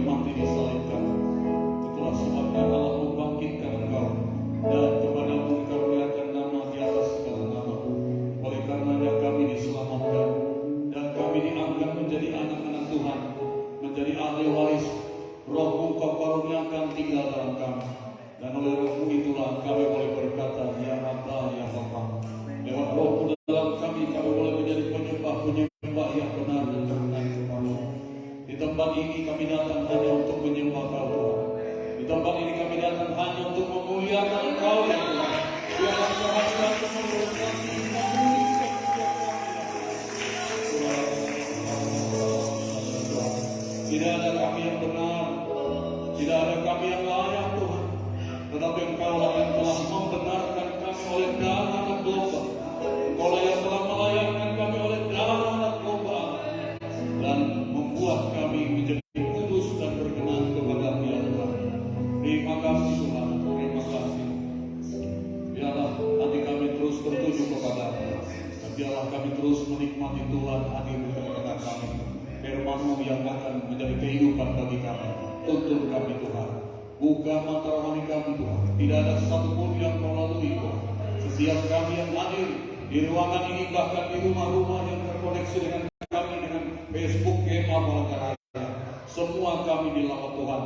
mati disalibkan. Itulah sebabnya Allah membangkitkan engkau, dan kepadamu engkau berikan nama di atas segala nama. Oleh karenanya kami diselamatkan, dan kami diangkat menjadi anak-anak Tuhan, menjadi ahli waris. Roh-Mu Kau karuniakan tinggal dalam kami, dan oleh Roh-Mu itulah kami boleh berkata, Ya Aba, Ya Bapa. Lewat Roh-Mu dalam kami boleh menjadi penyembah yang benar dan berkenan kepada-Mu. Di tempat ini kami datang hanya untuk menyembah Kau, Tuhan. Di tempat ini kami datang hanya untuk memuliakan Engkau, ya Tuhan. Biarlah kehadiran-Mu memberkati, memulihkan setiap kami. Tidak ada kami yang benar, tidak ada kami yang layak, Tuhan. Tetapi Engkau-lah yang telah membenarkan kami oleh darah anak domba. Engkau-lah yang telah melayakkan kami oleh darah anak domba, dan membuat kami menjadi kudus dan berkenan kepada-Mu, ya Tuhan. Terima kasih Tuhan, terima kasih. Biarlah hati kami terus tertuju kepada-Mu, dan biarlah kami terus menikmati Tuhan hadir di tengah-tengah kami. Firman-Mu yang akan menjadi kehidupan bagi kami. Tuntun kami Tuhan, buka mata rohani kami Tuhan. Tidak ada satupun yang Kau lalui Tuhan. Setiap kami yang hadir di ruangan ini, bahkan di rumah-rumah yang terkoneksi dengan kami, dengan Facebook, GMA, Palangkaraya, semua kami dilawat Tuhan.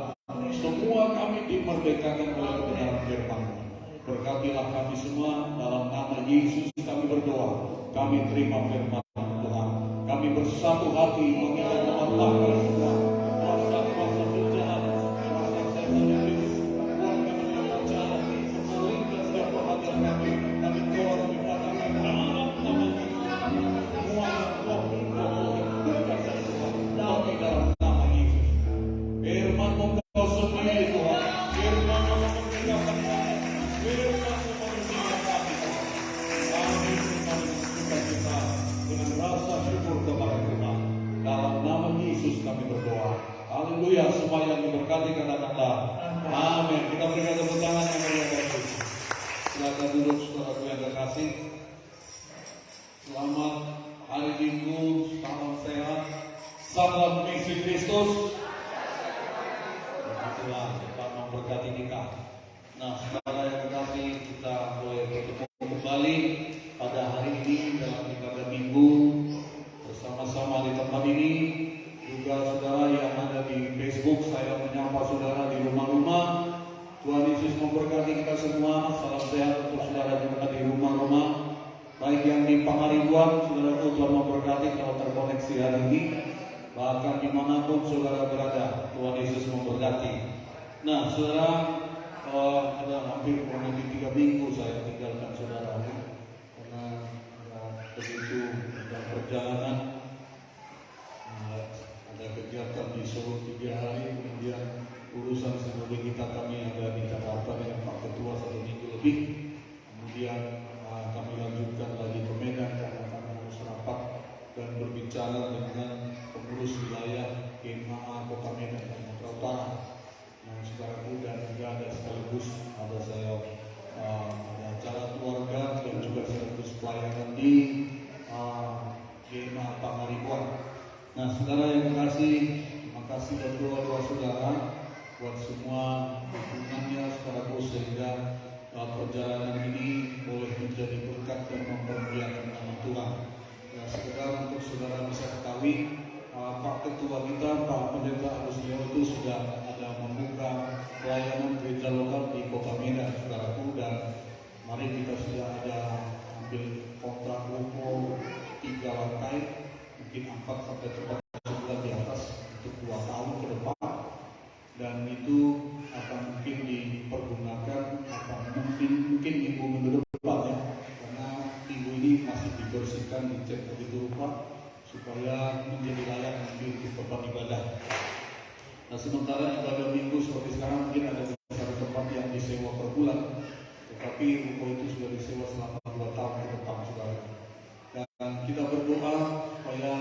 Semua kami dimerdekakan oleh kebenaran firman-Mu. Berkatilah kami semua, dalam nama Yesus kami berdoa. Kami terima firman Tuhan. Kami bersatu hati mengingat mematahkan semua kuasa-kuasa penjahat, kuasa setan iblis, keluarga dan jalan, memalingkan setiap perhatian kami. Kami doa kami katakan dalam nama Yesus. Semua yang telah berkata Tuhan, kami dalam nama Yesus. Firman-Mu Kau sendiri Tuhan. Firman-Mu memerdekakan kami. Firman-Mu memerdekakan kami. Kami mengucapkan kita dengan rasa syukur kepada Tuhan. Dalam nama Yesus kami berdoa. Haleluya. Semua yang diberkati kata-kata amin. Kita berikan tepuk tangan yang meriah bagi Yesus. Silakan duduk saudaraku yang terkasih. Selamat hari Minggu, salam sehat, salam misi Kristus. Begitulah Tuhan memberkati kita. Nah, saudara yang terkasih, kita boleh bertemu kembali pada hari ini dalam ibadah Minggu bersama-sama di tempat ini. Juga saudara yang ada di Facebook, saya menyapa saudara di rumah-rumah. Tuhan Yesus memberkati kita semua. Salam sehat untuk saudara juga di rumah-rumah. Baik yang di Pangaribuan, saudara Tuhan memberkati kalau terkoneksi hari ini. Bahkan dimanapun saudara berada, Tuhan Yesus memberkati. Nah, saudara, ada hampir kurang lebih 3 minggu saya tinggalkan saudara, karena begitu dalam perjalanan ada kegiatan di Solo 3 hari, kemudian urusan sebagai kita kami ada di Jakarta dengan Pak Ketua 1 minggu lebih, kemudian kami lanjutkan lagi ke Medan karena kami harus rapat dan berbicara dengan pengurus wilayah GMA Kota Medan dan Sumatera Utara. Nah, saudaraku, dan juga ada sekaligus ada saya ada acara keluarga dan juga sekaligus pelayanan di GMA Pangaribuan. Nah, saudara yang terkasih, terima kasih dan doa-doa saudara buat semua dukungannya saudaraku, sehingga perjalanan ini boleh menjadi berkat dan mempermuliakan nama Tuhan. Ya, sekedar untuk saudara bisa ketahui, Pak Ketua kita, Pak Pendeta Agus Leo itu sudah ada membuka pelayanan gereja lokal di Kota Medan, saudaraku, dan mari kita sudah ada ambil kontrak ruko 3 lantai, mungkin 4 sampai 9 di atas untuk 2 tahun ke depan, dan itu akan mungkin dipergunakan mungkin minggu depan ya, karena minggu ini masih dibersihkan, dicek begitu rupa supaya menjadi layak nanti untuk tempat ibadah. Nah, sementara ibadah minggu seperti sekarang mungkin ada beberapa tempat yang disewa per bulan, tetapi ruko itu sudah disewa selama 2 tahun ke depan, saudara. Dan kita berdoa supaya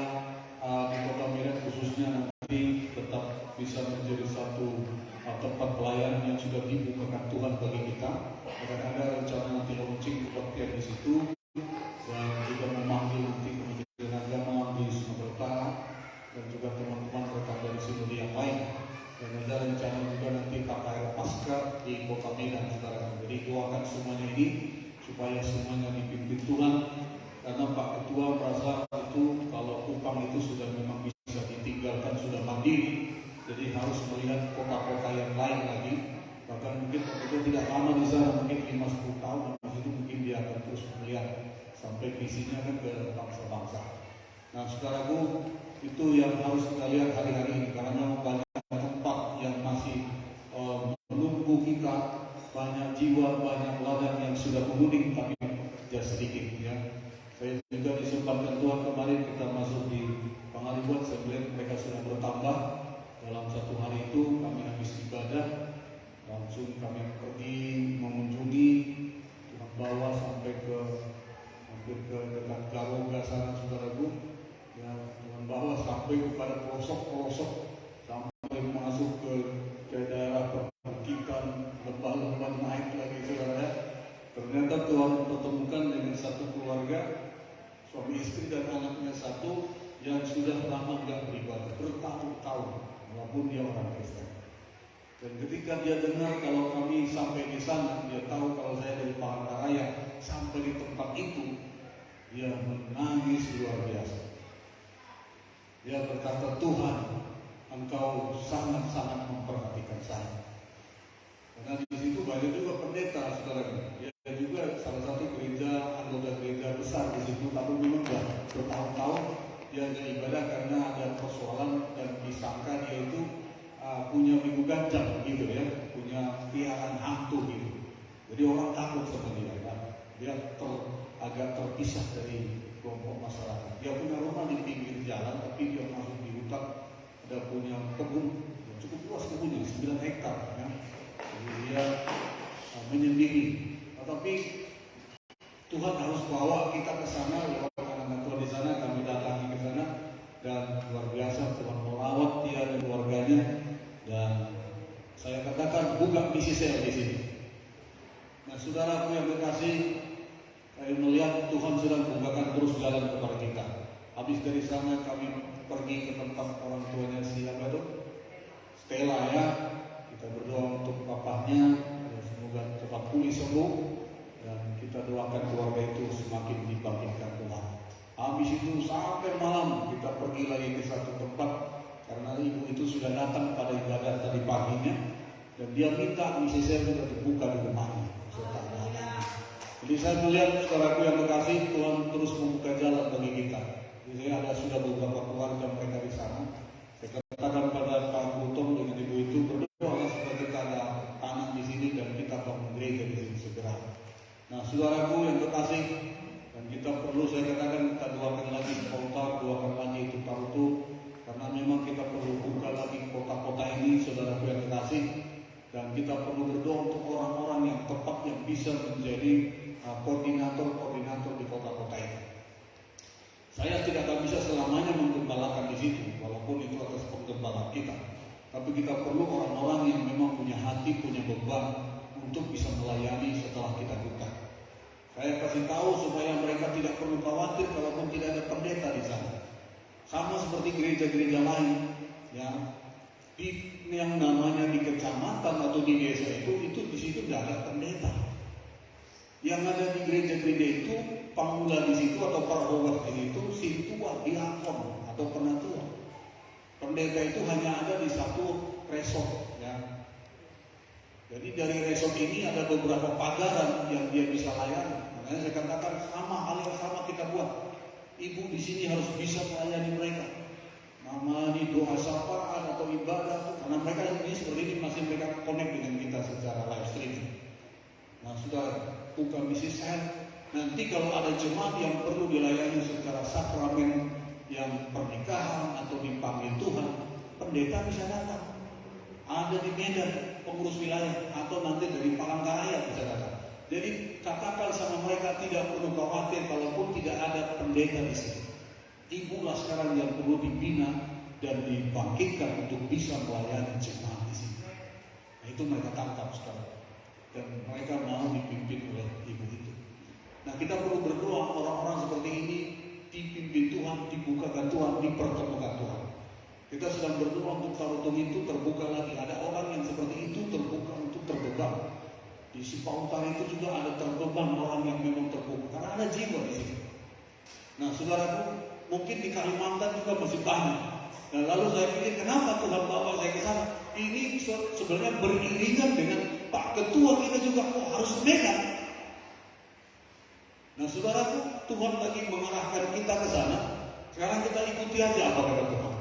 di Kota Medan khususnya nanti tetap bisa menjadi satu tempat pelayanan yang sudah dibukakan Tuhan bagi kita. Dan ada rencana nanti launching kebaktian di situ, dan juga memanggil nanti Kementerian Agama di Sumatera Utara dan juga teman-teman rekan dari sinode yang lain. Dan di Kota Medan, saudara. Jadi doakan semuanya ini supaya semuanya dipimpin Tuhan, karena Pak Ketua merasa itu kalau Kupang itu sudah memang bisa ditinggalkan, sudah mandiri, jadi harus melihat kota-kota yang lain lagi. Bahkan mungkin Pak Ketua tidak lama di sana, mungkin 5-10 tahun, itu mungkin dia akan terus melihat sampai visinya kan ke bangsa-bangsa. Nah, saudaraku, itu yang harus kita lihat hari-hari ini, karena memang banyak tempat yang masih menunggu kita, banyak jiwa, banyak ladang yang sudah menguning tapi tidak sedikit ya. Saya juga disempatkan Tuhan kemarin kita masuk di Pangalibuan, saya melihat mereka sudah bertambah. Dalam satu hari itu kami habis ibadah, langsung kami pergi mengunjungi Tuhan, bawa sampai ke hampir ke dekat Garoga sana, saudaraku ya. Tuhan bawa sampai kepada pelosok-pelosok, sampai masuk ke daerah perbukitan, lembah-lembah naik lagi, saudara. Ternyata Tuhan pertemukan dengan satu keluarga, suami istri dan anaknya satu, yang sudah lama tidak beribadah bertahun-tahun, walaupun dia orang Kristen. Dan ketika dia dengar kalau kami sampai di sana, dia tahu kalau saya dari Palangkaraya, sampai di tempat itu, dia menangis luar biasa. Dia berkata, Tuhan, Engkau sangat-sangat memperhatikan saya. Karena di situ banyak juga pendeta, saudara. Dia juga salah satu gereja, anggota gereja besar di situ, tapi memang sudah bertahun-tahun dia ada ibadah karena ada persoalan dan disangka dia itu punya minggu ganjil gitu ya, punya piaran hantu gitu. Jadi orang takut sama dia, kan? Dia agak terpisah dari kelompok masyarakat. Dia punya rumah di pinggir jalan, tapi dia masuk di hutan, ada punya kebun, cukup luas kebunnya, 9 hektar ya. Jadi dia menyendiri. Tetapi Tuhan harus bawa kita ke sana lewat anak-anak Tuhan di sana, kami datangi ke sana dan luar biasa Tuhan merawat dia dan keluarganya. Dan saya katakan buka misi saya di sini. Nah, saudaraku yang terkasih, saya melihat Tuhan sedang membukakan terus jalan kepada kita. Habis dari sana kami pergi ke tempat orang tuanya siapa itu? Stella ya. Kita berdoa untuk bapaknya, semoga cepat pulih sembuh, dan kita doakan keluarga itu semakin dibangkitkan Tuhan. Habis itu sampai malam kita pergi lagi ke satu tempat, karena ibu itu sudah datang pada ibadah tadi paginya, dan dia minta misi saya sudah dibuka di rumahnya. Jadi saya melihat saudaraku yang terkasih, Tuhan terus membuka jalan bagi kita. Jadi saya ada sudah beberapa keluarga mereka di sana. Saya katakan pada Pak Gutong dengan ibu itu, berdoa supaya kita ada tanah di sini dan kita bangun gereja di sini segera. Nah, saudaraku yang terkasih, dan kita perlu, saya katakan, kita doakan lagi kota, doakan lagi itu Tarutu, karena memang kita perlu buka lagi kota-kota ini, saudaraku yang terkasih, dan kita perlu berdoa untuk orang-orang yang tepat yang bisa menjadi koordinator-koordinator di kota-kota ini. Saya tidak akan bisa selamanya menggembalakan di situ, walaupun itu atas penggembalaan kita. Tapi kita perlu orang-orang yang memang punya hati, punya beban untuk bisa melayani setelah kita buka. Saya kasih tahu supaya mereka tidak perlu khawatir kalaupun tidak ada pendeta di sana. Sama seperti gereja-gereja lain, ya, yang namanya di kecamatan atau di desa itu di situ tidak ada pendeta. Yang ada di gereja-gereja itu, pamula di situ atau parowa di situ, sintua, diakon atau penatua. Pendeta itu hanya ada di satu resort, ya. Jadi dari resort ini ada beberapa pagaran yang dia bisa layani. Makanya saya katakan sama hal yang sama kita buat. Ibu di sini harus bisa melayani mereka. Nama di doa sapaan atau ibadah, karena mereka ini seperti ini masih mereka connect dengan kita secara live streaming. Nah, sudah bukan misi saya. Nanti kalau ada jemaat yang perlu dilayani secara sakramen yang pernikahan atau dipanggil Tuhan, pendeta bisa datang. Ada di Medan pengurus wilayah atau nanti dari Palangkaraya bisa datang. Jadi katakan sama mereka tidak perlu khawatir kalaupun tidak ada pendeta di sini. Ibulah sekarang yang perlu dibina dan dibangkitkan untuk bisa melayani jemaat di sini. Nah, itu mereka tangkap sekarang dan mereka mau dipimpin oleh ibu itu. Nah, kita perlu berdoa orang-orang seperti ini dipimpin Tuhan, dibukakan Tuhan, dipertemukan Tuhan. Kita sedang berdoa untuk Tarutung itu terbuka lagi. Ada orang yang seperti itu terbuka untuk terbuka. Di Simpang Utara itu juga ada terbeban orang yang memang terpukul karena ada jiwa di situ. Nah, saudaraku, mungkin di Kalimantan juga masih banyak. Nah, lalu saya pikir kenapa Tuhan bawa saya ke sana? Ini sebenarnya beriringan dengan Pak Ketua kita juga harus ke Medan. Nah, saudaraku, Tuhan lagi mengarahkan kita ke sana. Sekarang kita ikuti aja apa kata Tuhan.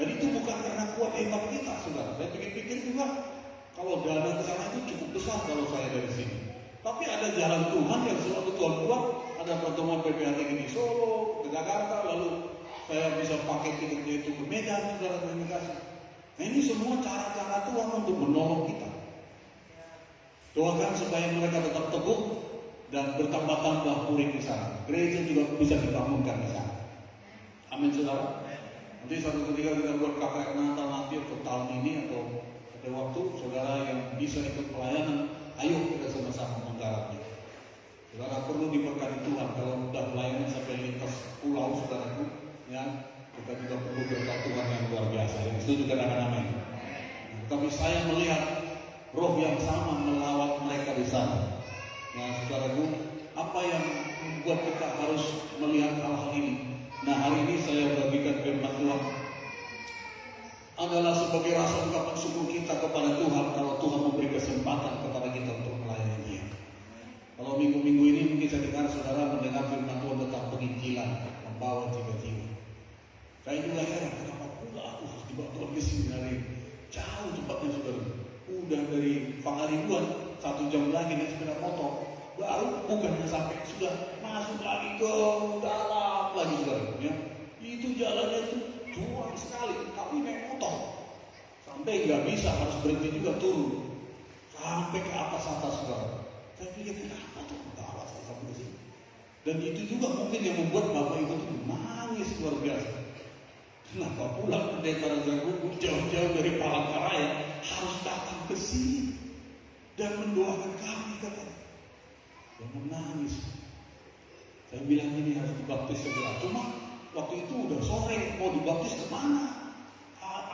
Dan itu bukan karena kuat hebat kita, saudara. Saya pikir-pikir juga kalau dana ke sana itu cukup besar kalau saya dari sini. Tapi ada jalan Tuhan yang selalu Tuhan buat. Ada pertemuan PPHTG di Solo, ke Jakarta, lalu saya bisa pakai tiketnya itu ke Medan, saudara, terima kasih. Nah, ini semua cara-cara Tuhan untuk menolong kita. Doakan supaya mereka tetap teguh dan bertambah-tambah murid di sana. Gereja juga bisa dibangunkan di sana. Amin, saudara. Nanti satu ketika kita buat KKR Natal nanti untuk tahun ini atau ada waktu, saudara yang bisa ikut pelayanan, ayo kita sama-sama menggarapnya. Saudara perlu diberkati Tuhan kalau sudah pelayanan sampai lintas pulau, saudaraku, ya kita juga perlu berkat Tuhan yang luar biasa. Yang setuju katakan amin. Tapi saya melihat roh yang sama melawat mereka di sana. Ya, saudaraku, apa yang membuat kita harus melihat hal-hal ini? Nah, hari ini saya bagikan firman Tuhan adalah sebagai rasa ungkapan syukur kita kepada Tuhan kalau Tuhan memberi kesempatan kepada kita untuk melayani Dia. Kalau minggu-minggu ini mungkin saya dengar saudara mendengar firman Tuhan tentang penginjilan membawa jiwa-jiwa. Saya juga heran kenapa pula aku harus dibawa Tuhan ke sini dari jauh tempatnya, saudara. Udah dari Pangaribuan 1 jam lagi naik sepeda motor, baru bukannya sampai sudah masuk lagi ke dalam lagi, saudara. Ya, itu jalannya itu curam sekali, tapi naik motor sampai nggak bisa, harus berhenti juga turun sampai ke atas, saudara. Saya pikir kenapa tuh bawa saya sampai ke sini? Dan itu juga mungkin yang membuat Bapak Ibu itu nangis luar biasa. Kenapa pula pendeta Raja jauh-jauh dari Palangkaraya harus datang ke sini dan mendoakan kami, katanya. Dan menangis. Saya bilang ini harus dibaptis segera. Cuma waktu itu udah sore, mau dibaptis kemana?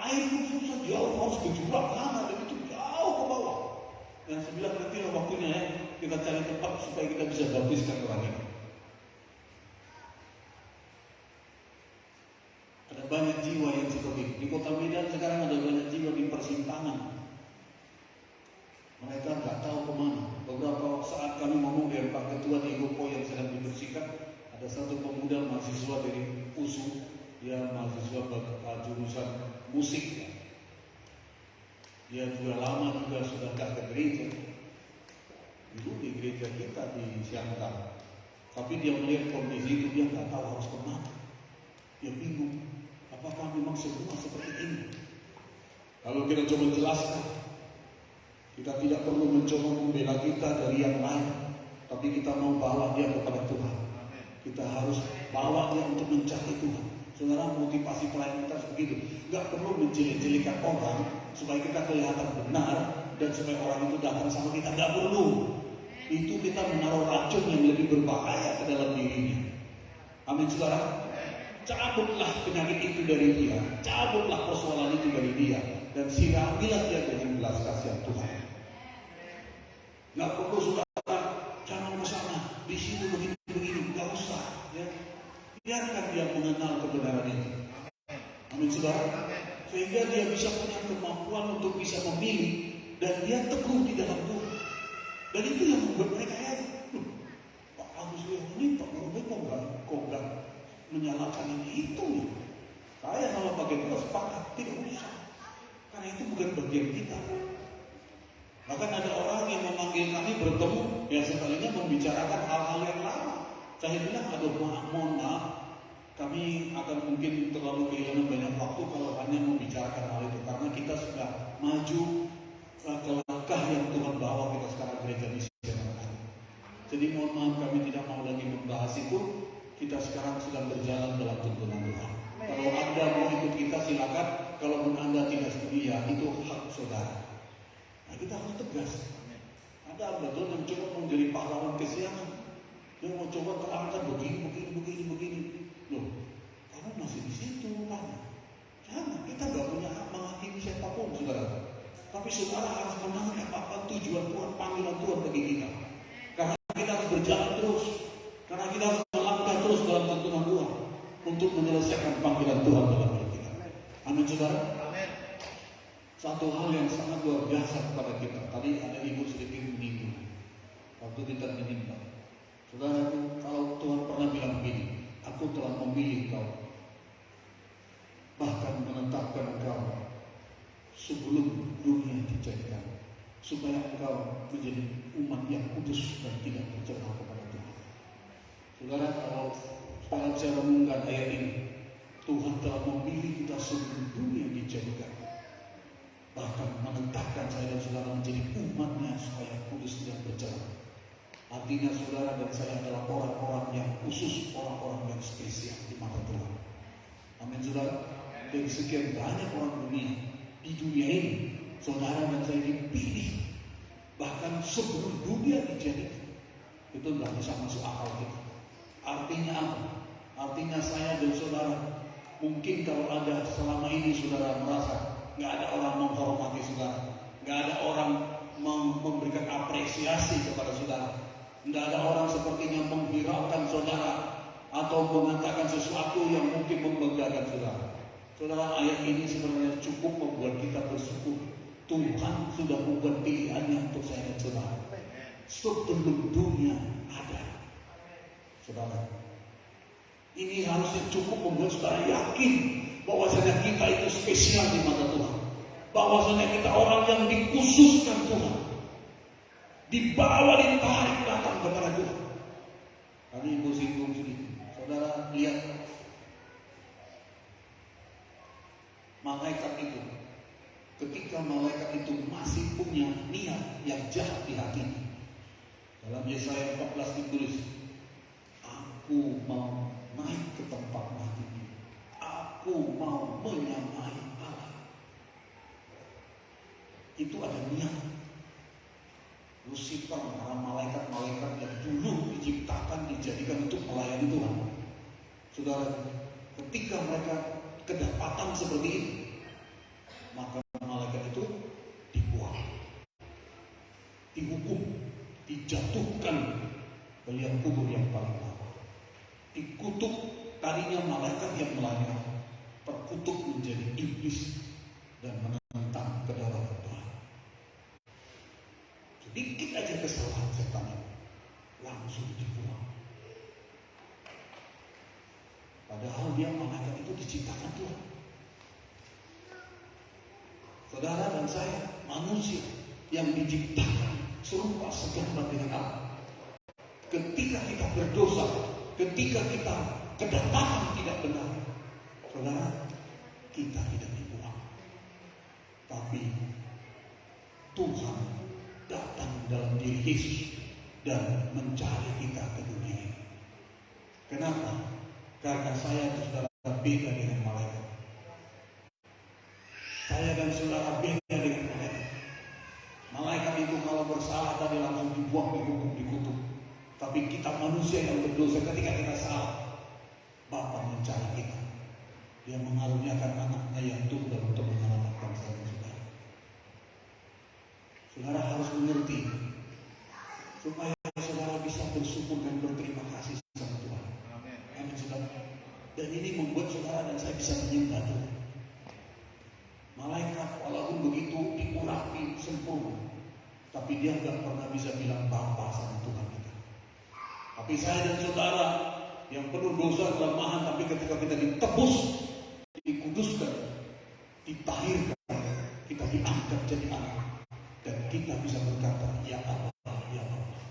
Air itu susah, jauh, harus ke jurang sana, dan itu jauh ke bawah. Dan saya bilang nantilah waktunya ya, kita cari tempat supaya kita bisa baptiskan orang ini. Ada banyak jiwa yang seperti itu. Di kota Medan sekarang ada banyak jiwa di persimpangan. Mereka nggak tahu kemana. Beberapa saat kami ngomong dengan Pak Ketua di Gopo yang sedang dibersihkan, ada satu pemuda mahasiswa dari USU, dia mahasiswa jurusan musik. Ya. Dia juga lama juga sudah ke gereja. Dulu di gereja kita di Siantar. Tapi dia melihat kondisi itu, dia nggak tahu harus kemana. Dia bingung. Apakah memang semua seperti ini? Kalau kita coba jelaskan, kita tidak perlu mencoba membela kita dari yang lain, tapi kita mau bawa dia kepada Tuhan. Kita harus bawa dia untuk mencari Tuhan. Saudara, motivasi pelayanan kita begitu. Gak perlu menjelek-jelekan orang supaya kita kelihatan benar dan supaya orang itu datang sama kita. Gak perlu. Itu kita menaruh racun yang lebih berbahaya ke dalam dirinya. Amin, saudara. Cabutlah penyakit itu dari dia, cabutlah persoalan itu dari dia, dan siramilah dia dengan belas kasihan Tuhan. Nggak perlu saudara, jangan ke sana, di situ begini, nggak usah. Ya. Biarkan dia mengenal kebenaran itu. Amin, saudara. Sehingga dia bisa punya kemampuan untuk bisa memilih, dan dia teguh di dalam Tuhan. Dan itu yang membuat mereka ya, Pak Agus ini Pak Guru kok nggak menyalahkan ini itu ya. Saya sama Pak Ketua sepakat, tidak usah, karena itu bukan bagian kita. Bahkan ada orang yang memanggil kami bertemu yang sekalinya membicarakan hal-hal yang lama. Saya bilang, aduh mohon maaf, kami akan mungkin terlalu kehilangan banyak waktu kalau hanya membicarakan hal itu, karena kita sudah maju ke langkah yang Tuhan bawa kita sekarang, gereja misi. Jadi mohon maaf, kami tidak mau lagi membahas itu. Kita sekarang sedang berjalan dalam tuntunan Tuhan. Kalau Anda mau ikut kita silakan. Kalau Anda tidak setia, itu hak saudara. Nah, kita harus tegas. Ada betul yang coba menjadi pahlawan kesiangan. Dia mau coba terangkan begini. Loh, kamu masih di situ kan? Jangan, kita nggak punya hak menghakimi siapapun, saudara. Tapi saudara harus menangkap apa tujuan Tuhan, panggilan Tuhan bagi kita. Karena kita harus berjalan terus. Karena kita harus melangkah terus dalam tuntunan Tuhan untuk menyelesaikan panggilan Tuhan dalam hidup kita. Amin saudara. Amin. Satu hal yang sangat luar biasa kepada kita. Tadi ada ibu sedikit menyinggung waktu kita menimbang. Saudara, kalau Tuhan pernah bilang begini, aku telah memilih kau, bahkan menetapkan engkau sebelum dunia dijadikan, supaya engkau menjadi umat yang kudus dan tidak bercelah kepada Tuhan. Saudara, kalau sekarang saya renungkan ayat ini, Tuhan telah memilih kita sebelum dunia dijadikan, bahkan menetapkan saya dan saudara menjadi umatnya supaya kudus dan bercelah. Artinya saudara dan saya adalah orang-orang yang khusus, orang-orang yang spesial di mata Tuhan. Amin saudara. Dari sekian banyak orang dunia di dunia ini, saudara dan saya dipilih bahkan sebelum dunia dijadikan. Itu tidak bisa masuk akal kita. Artinya apa? Artinya saya dan saudara, mungkin kalau ada selama ini saudara merasa nggak ada orang menghormati saudara, nggak ada orang memberikan apresiasi kepada saudara, nggak ada orang sepertinya menghiraukan saudara atau mengatakan sesuatu yang mungkin membanggakan saudara. Saudara, ayat ini sebenarnya cukup membuat kita bersyukur. Tuhan sudah membuat pilihannya untuk saya dan saudara sebelum dunia ada. Saudara, ini harusnya cukup membuat saudara yakin bahwasanya kita itu spesial di mata Tuhan. Bahwasanya kita orang yang dikhususkan Tuhan, dibawa, ditarik datang kepada Tuhan. Tadi ibu singgung sedikit. Saudara lihat malaikat itu, ketika malaikat itu masih punya niat yang jahat di hatinya. Dalam Yesaya 14 ditulis, aku mau naik ke tempat mati, aku mau menyamai Allah. Itu ada niat. Lucifer, para malaikat-malaikat yang dulu diciptakan, dijadikan untuk melayani Tuhan. Saudara, ketika mereka kedapatan seperti ini, maka malaikat itu dibuang, dihukum, dijatuhkan ke liang kubur yang paling bawah, dikutuk. Tadinya malaikat yang melayani, terkutuk menjadi iblis dan menentang kedaulatan Tuhan. Sedikit aja kesalahan setan langsung dibuang. Padahal dia malaikat itu diciptakan Tuhan. Saudara dan saya manusia yang diciptakan serupa segambar dengan Allah. Ketika kita berdosa, ketika kita kedapatan tidak benar, saudara, kita tidak dibuang, tapi Tuhan datang dalam diri Yesus dan mencari kita ke dunia ini. Kenapa? Karena saya dan saudara beda dengan malaikat. Saya dan saudara beda dengan malaikat. Malaikat itu kalau bersalah tadi langsung dibuang, dihukum, dikutuk. Tapi kita manusia yang berdosa, ketika kita salah, Bapa mencari kita. Dia mengaruniakan anaknya yang tunggal untuk menyelamatkan saya dan saudara. Saudara harus mengerti supaya saudara bisa bersyukur dan berterima kasih sama Tuhan. Amin saudara. Dan ini membuat saudara dan saya bisa menyembah Tuhan. Malaikat walaupun begitu diurapi sempurna, tapi dia nggak pernah bisa bilang Bapa sama Tuhan kita. Tapi saya dan saudara yang penuh dosa kelemahan, tapi ketika kita ditebus, dikuduskan, ditahirkan, kita diangkat jadi anak, dan kita bisa berkata, Ya Allah, Ya Allah.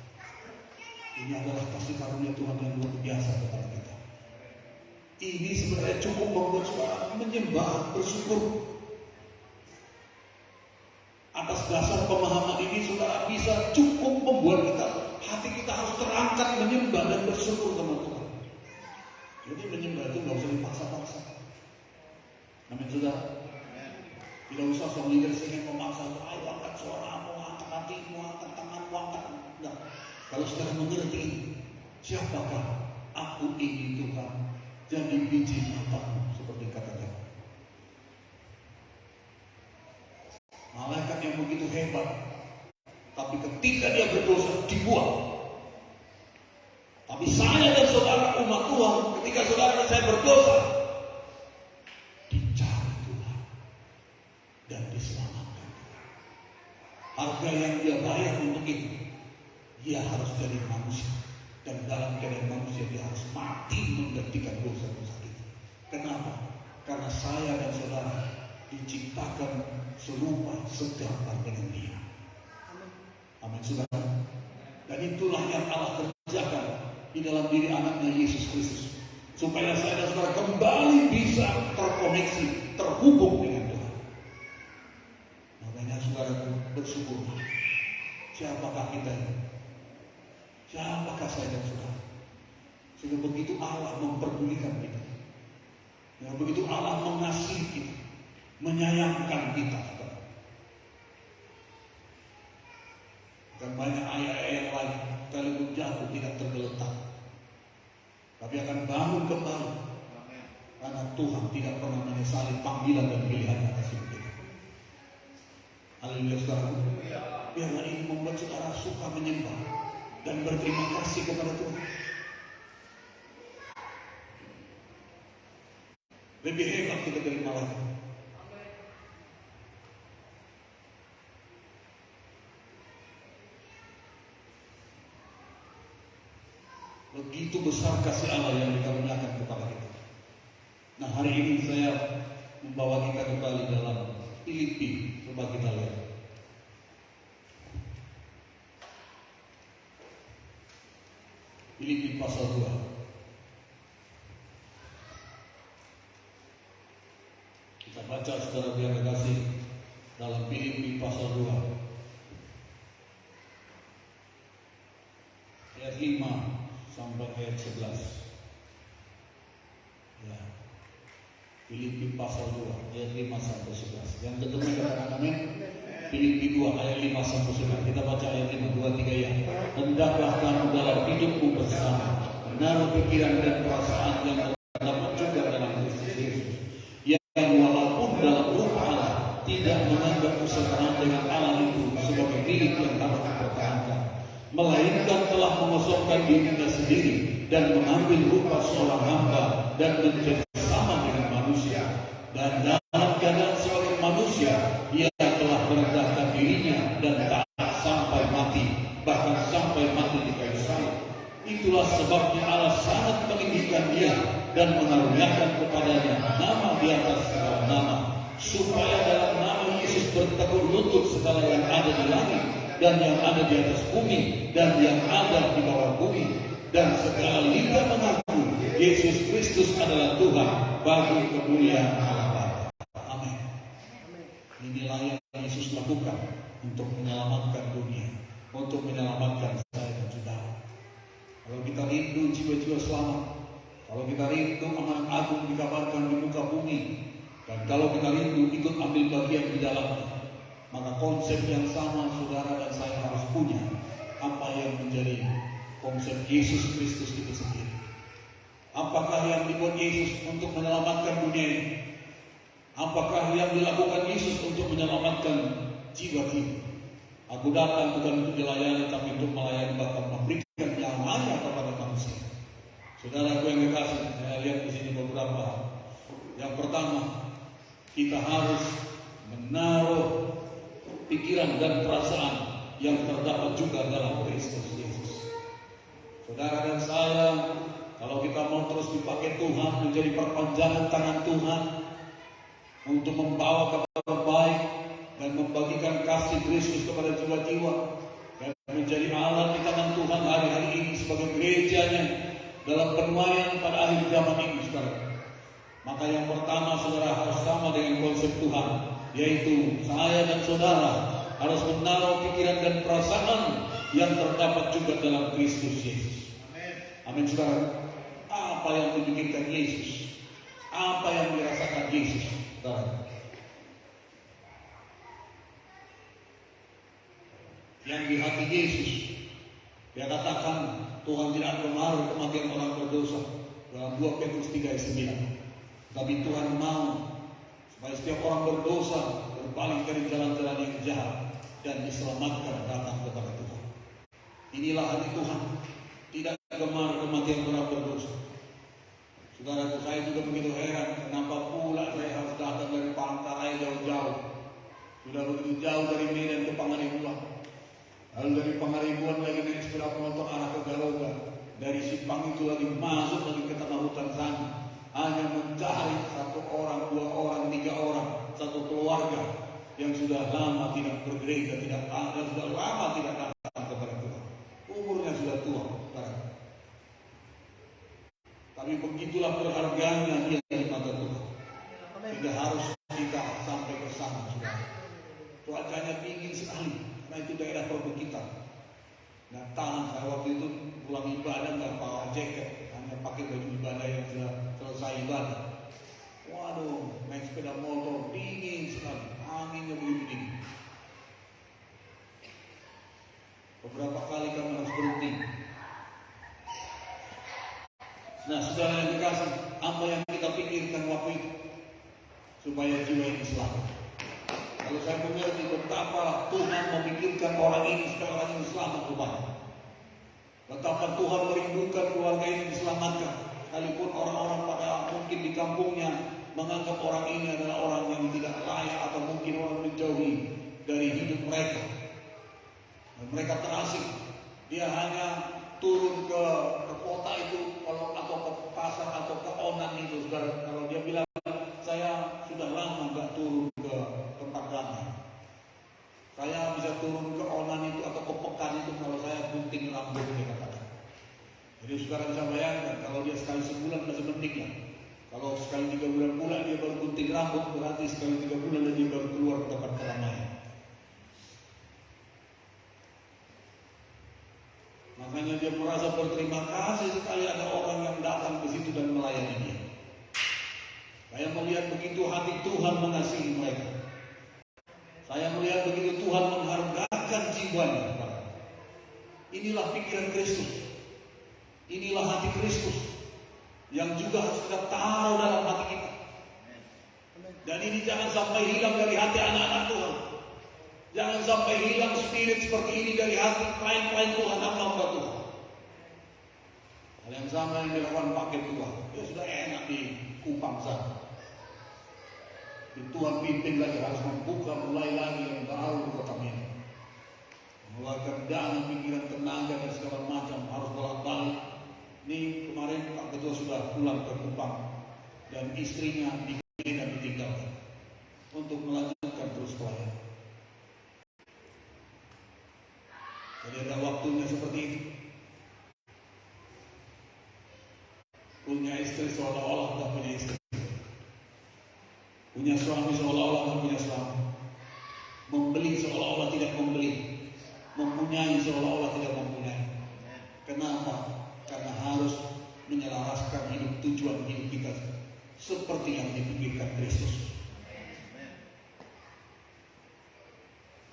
Ini adalah kasih karunia Tuhan yang luar biasa kepada kita. Ini sebenarnya cukup membuat saudara menyembah, bersyukur. Atas dasar pemahaman ini, saudara bisa cukup membuat kita, hati kita harus terangkat menyembah dan bersyukur sama Tuhan. Jadi menyembah itu nggak usah dipaksa-paksa. Amin saudara. Tidak usah seorang leader ingin memaksa, ayo angkat suaramu, angkat hatimu, angkat tanganmu, angkat. Enggak. Kalau saudara mengerti, siapakah aku ini Tuhan, jadi biji matamu, seperti kata Daud. malaikat yang begitu hebat. Tapi ketika dia berdosa, dibuang. Tapi saya dan saudara umat Tuhan, ketika saudara dan saya berdosa, dicari Tuhan dan diselamatkan Tuhan. Harga yang dia bayar untuk itu, dia harus jadi manusia. Dan dalam keadaan manusia dia harus mati menggantikan dosa-dosa kita. Kenapa? Karena saya dan saudara diciptakan serupa segambar dengan dia. Amin, saudara. Dan itulah yang Allah kerjakan di dalam diri anaknya Yesus Kristus, supaya saya dan saudara kembali bisa terkoneksi, terhubung dengan Tuhan. Makanya saudara bersyukur. Siapakah kita ini? Siapakah saya dan saudara? Sehingga begitu Allah memperdulikan kita, yang begitu Allah mengasihi kita, menyayangkan kita, saudara. Dan banyak ayat-ayat yang lain, sekalipun jatuh tidak tergeletak, tapi akan bangun kembali. Karena Tuhan tidak pernah menyesali panggilan dan pilihan atas hidup kita. Haleluya, saudara. Biarlah ini membuat saudara suka menyembah dan berterima kasih kepada Tuhan. Lebih hebat kita dari malaikat. Begitu besar kasih Allah yang dikaruniakan kepada kita. Nah, hari ini saya membawa kita kembali dalam Filipi. Coba kita lihat. Filipi pasal 2. Kita baca saudara biar kasih dalam Filipi pasal 2 ayat 5 sampai ayat 11. Ya. Filipi pasal 2 ayat 5 sampai 11. Yang ketemu katakan amin. Filipi 2 ayat 5 sampai 11. Kita baca ayat 5, 2, 3 ya. Hendaklah kamu dalam hidupmu bersama menaruh pikiran dan perasaan yang terdapat juga dalam Kristus Yesus, yang walaupun dalam rupa Allah tidak menganggap kesetaraan dengan Allah itu sebagai milik yang harus dipertahankan, melainkan telah mengosongkan dirinya sendiri dan mengambil rupa seorang hamba dan menjadi sama dengan manusia. Dan dalam keadaan sebagai manusia, ia telah merendahkan dirinya dan taat sampai mati, bahkan sampai mati di kayu salib. Itulah sebabnya Allah sangat meninggikan dia dan mengaruniakan kepadanya nama di atas segala nama, supaya dalam nama Yesus bertekuk lutut segala yang ada di langit dan yang ada di atas bumi dan yang ada di bawah bumi, dan segala lidah mengaku Yesus Kristus adalah Tuhan bagi kemuliaan Allah Bapa. Amin. Inilah yang Yesus lakukan untuk menyelamatkan dunia, untuk menyelamatkan saya dan saudara. Kalau kita rindu jiwa-jiwa selamat, kalau kita rindu amanat agung dikabarkan di muka bumi, dan kalau kita rindu ikut ambil bagian di dalamnya, maka konsep yang sama saudara dan saya harus punya. Apa yang menjadi konsep Yesus Kristus itu sendiri? Apakah yang dibuat Yesus untuk menyelamatkan dunia ini? Apakah yang dilakukan Yesus untuk menyelamatkan jiwa-jiwa? Aku datang bukan untuk dilayani, tapi untuk melayani, bahkan memberikan nyawanya kepada manusia. Saudaraku yang kekasih, saya lihat di sini beberapa. Yang pertama, kita harus menaruh pikiran dan perasaan yang terdapat juga dalam Kristus Yesus. Saudara dan saya, kalau kita mau terus dipakai Tuhan menjadi perpanjangan tangan Tuhan untuk membawa kabar baik dan membagikan kasih Kristus kepada jiwa-jiwa dan menjadi alat di tangan Tuhan hari-hari ini sebagai gerejanya dalam penuaian pada akhir zaman ini, saudara. Maka yang pertama saudara harus sama dengan konsep Tuhan, yaitu saya dan saudara harus menaruh pikiran dan perasaan yang terdapat juga dalam Kristus Yesus. Amin, saudara. Apa yang dipikirkan Yesus? Apa yang dirasakan Yesus, saudara? Yang di hati Yesus, dia katakan Tuhan tidak menaruh kematian orang berdosa dalam 2 Petrus 3 ayat 9. Tapi Tuhan mau supaya setiap orang berdosa berbalik dari jalan-jalan yang jahat dan diselamatkan datang kepada Tuhan. Inilah hati Tuhan, tidak gemar kematian orang berdosa. Saudaraku, saya juga begitu heran kenapa pula saya harus datang dari Palangkaraya jauh-jauh. Sudah begitu jauh dari Medan ke Pangaribuan. Lalu dari Pangaribuan lagi naik sepeda motor arah ke Garuda. Dari Simpang itu lagi masuk lagi ke tengah hutan sana. Hanya mencari satu orang, dua orang, tiga orang, satu keluarga yang sudah lama tidak bergereja, tidak ada, sudah lama tidak datang kepada Tuhan. Umurnya sudah tua. Tapi begitulah berharganya dia di mata Tuhan. Tidak harus kita sampai ke sana, sudah. Cuacanya dingin sekali, karena itu daerah perbukitan. Nah, tahan saya waktu itu pulang ibadah nggak bawa jaket, hanya pakai baju ibadah yang sudah selesai ibadah. Waduh, naik sepeda motor dingin sekali, anginnya begitu dingin. Beberapa kali kami harus berhenti. Nah, saudara yang dikasih, apa yang kita pikirkan waktu itu supaya jiwa ini selamat. Kalau saya mengerti betapa Tuhan memikirkan orang ini supaya orang ini selamat rupanya. Betapa Tuhan merindukan keluarga ini diselamatkan. Sekalipun orang-orang pada mungkin di kampungnya menganggap orang ini adalah orang yang tidak layak atau mungkin orang menjauhi dari hidup mereka. Dan mereka terasing. Dia hanya turun ke kota itu atau ke pasar atau ke Onan itu, saudara. Kalau dia bilang saya sudah lama nggak turun ke tempat damai. Saya bisa turun ke Onan itu atau ke Pekan itu kalau saya gunting rambut, dia katakan. Jadi saudara bisa bayangkan kalau dia sekali sebulan masih mending lah. Kalau sekali 3 bulan pula dia baru gunting rambut, berarti sekali 3 bulan dia baru keluar ke tempat keramaian. Makanya dia merasa berterima kasih sekali ada orang yang datang ke situ dan melayani dia. Saya melihat begitu hati Tuhan mengasihi mereka. Saya melihat begitu Tuhan menghargakan jiwanya. Inilah pikiran Kristus. Inilah hati Kristus yang juga harus kita taruh dalam hati kita. Dan ini jangan sampai hilang dari hati anak-anak Tuhan. Jangan sampai hilang spirit seperti ini dari hati pelayan-pelayan Tuhan, hamba Tuhan. Hal yang sama yang dilakukan pakai Tuhan. Ya sudah enak di Kupang sana. Di Tuhan pimpin lagi harus membuka mulai lagi yang baru di kota Medan. Mengeluarkan dana, pikiran, tenaga dan segala macam harus bolak-balik. Ini kemarin Pak Ketua sudah pulang ke Kupang dan istrinya di Medan ditinggalkan untuk melanjutkan terus pelayanan. Jadi ada waktunya seperti itu. Punya istri seolah-olah tak punya istri. Punya suami seolah-olah tak punya suami. Membeli seolah-olah tidak membeli. Mempunyai seolah-olah tidak mempunyai. Kenapa? Karena harus menyelaraskan hidup, tujuan hidup kita seperti yang dipikirkan Kristus.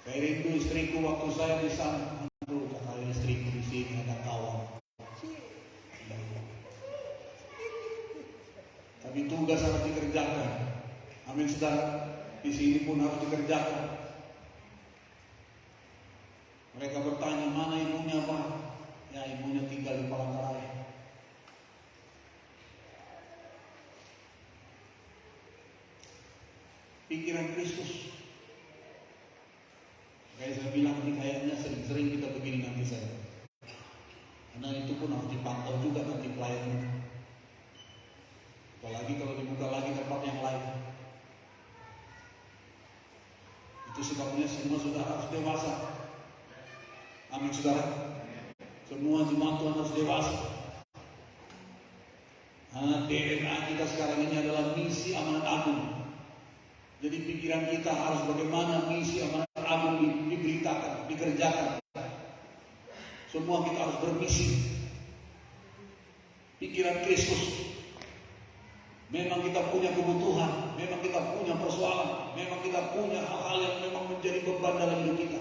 Saya rindu istriku waktu saya di sana. Aduh, kata istriku di sini ada kawan. Tapi tugas harus dikerjakan. Amin, saudara. Di sini pun harus dikerjakan. Mereka bertanya, mana ibunya, Pak? Ya, ibunya tinggal di Palangkaraya. Pikiran Kristus. Kayak saya bilang ini kayaknya sering-sering kita begini nanti saya. Karena itu pun harus dipantau juga nanti pelayannya. Apalagi kalau dibuka lagi tempat yang lain. Itu sebabnya semua sudah harus dewasa. Amin, saudara. Semua jemaat Tuhan harus dewasa. DNA kita sekarang ini adalah misi amanat agung. Jadi pikiran kita harus bagaimana misi amanat agung diberitakan, dikerjakan. Semua kita harus bermisi. Pikiran Kristus. Memang kita punya kebutuhan, memang kita punya persoalan, memang kita punya hal-hal yang memang menjadi beban dalam hidup kita.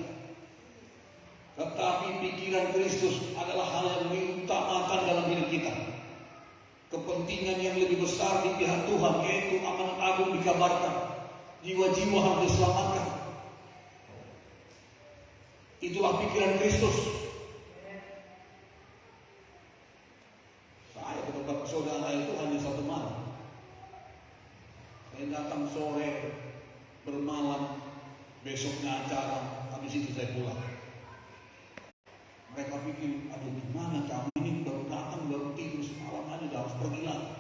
Tetapi pikiran Kristus adalah hal yang diutamakan dalam hidup kita. Kepentingan yang lebih besar di pihak Tuhan, yaitu amanat agung dikabarkan. jiwa-jiwa harus diselamatkan. Itulah pikiran Kristus. Saya ketemu saudara itu hanya satu malam. Saya datang sore, bermalam, besoknya acara, habis itu saya pulang. Mereka pikir, aduh gimana kami ini baru datang, baru tidur semalam aja, harus pergi lagi.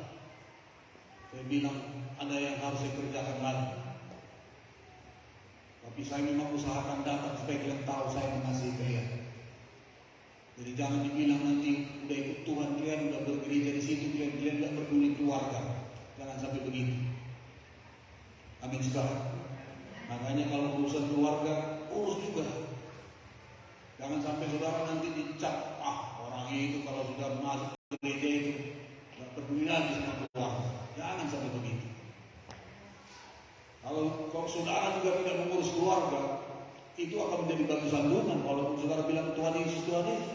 Saya bilang, ada yang harus saya kerjakan lagi. Tapi saya memang usahakan datang supaya kalian tahu saya mengasihi kalian. Jadi jangan dibilang nanti udah ikut Tuhan, kalian udah bergereja di situ, kalian nggak peduli keluarga. Jangan sampai begitu. Amin juga. Makanya kalau urusan keluarga, urus juga. Jangan sampai saudara nanti dicap, orang itu kalau sudah masuk ke gereja itu nggak peduli lagi sama keluarga. Jangan sampai begitu. Kalau saudara juga tidak mengurus keluarga, itu akan menjadi batu sandungan. Kalau saudara bilang Tuhan Yesus, Tuhan Yesus.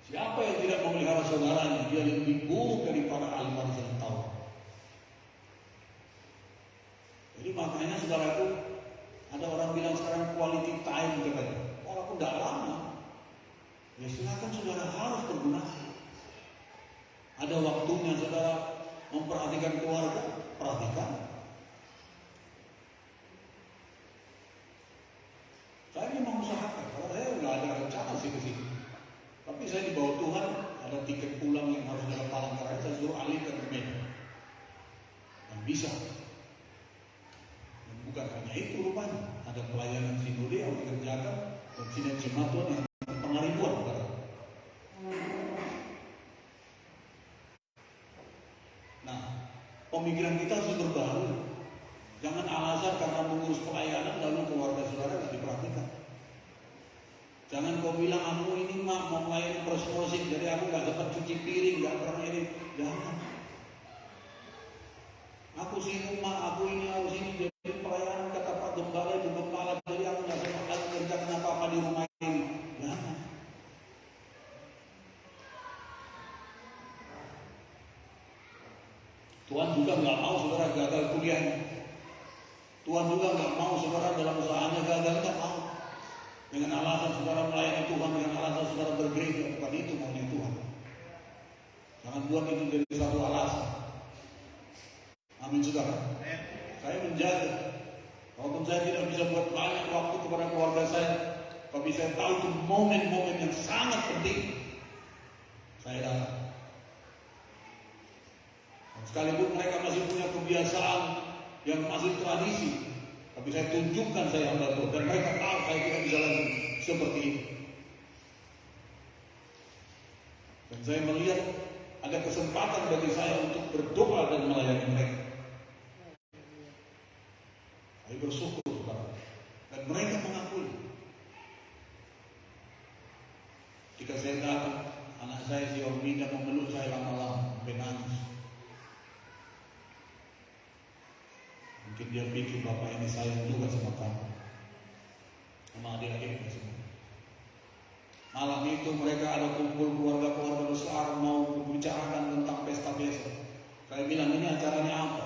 Siapa yang tidak memelihara saudaranya, dia lebih buruk daripada ahli waris yang tahu. Jadi makanya saudaraku, ada orang bilang sekarang quality time katanya. Walaupun tidak lama, ya silakan saudara harus berguna. Ada waktunya saudara memperhatikan keluarga, perhatikan. Saya memang usahakan, kalau saya nggak ada rencana sih ke sini. Tapi saya dibawa Tuhan, ada tiket pulang yang harus dalam Palangkaraya, saya suruh alihkan ke Medan. Dan bisa. Dan bukan hanya itu rupanya, ada pelayanan sinode yang dikerjakan dan sinar jemaat yang pengaribuan. Nah, pemikiran kita harus berbaru. Jangan alasan karena mengurus pelayanan lalu keluarga saudara tidak diperhatikan. Jangan kau bilang aku ini mak mau melayani proses, jadi aku gak dapat cuci piring, gak pernah ini. Jangan. Aku sibuk mak, aku ini harus ini, jadi pelayanan kata Pak Gembala itu gembala, jadi aku gak sempat kerjakan apa-apa di rumah ini. Jangan. Tuhan juga gak mau saudara gagal kuliah. Tuhan juga gak mau saudara dalam usahanya gagal, gak mau. Dengan alasan saudara melayani Tuhan, dengan alasan saudara bergereja, bukan itu maunya Tuhan. Jangan buat itu jadi satu alasan. Amin saudara. Saya menjaga. Walaupun saya tidak bisa buat banyak waktu kepada keluarga saya, tapi saya tahu itu momen-momen yang sangat penting. Saya datang. Sekalipun mereka masih punya kebiasaan yang masih tradisi, tapi saya tunjukkan saya hamba Tuhan dan mereka tahu saya tidak bisa lagi seperti ini. Dan saya melihat ada kesempatan bagi saya untuk berdoa dan melayani mereka. Saya bersyukur kepada dan mereka mengakui. Ketika saya datang, anak saya si Ormina memeluk saya lama-lama, sampai nangis. Mungkin dia pikir bapak ini sayang juga sama kamu, sama adik-adiknya semua. Malam itu mereka ada kumpul keluarga-keluarga besar mau membicarakan tentang pesta-pesta. Saya bilang ini acaranya apa?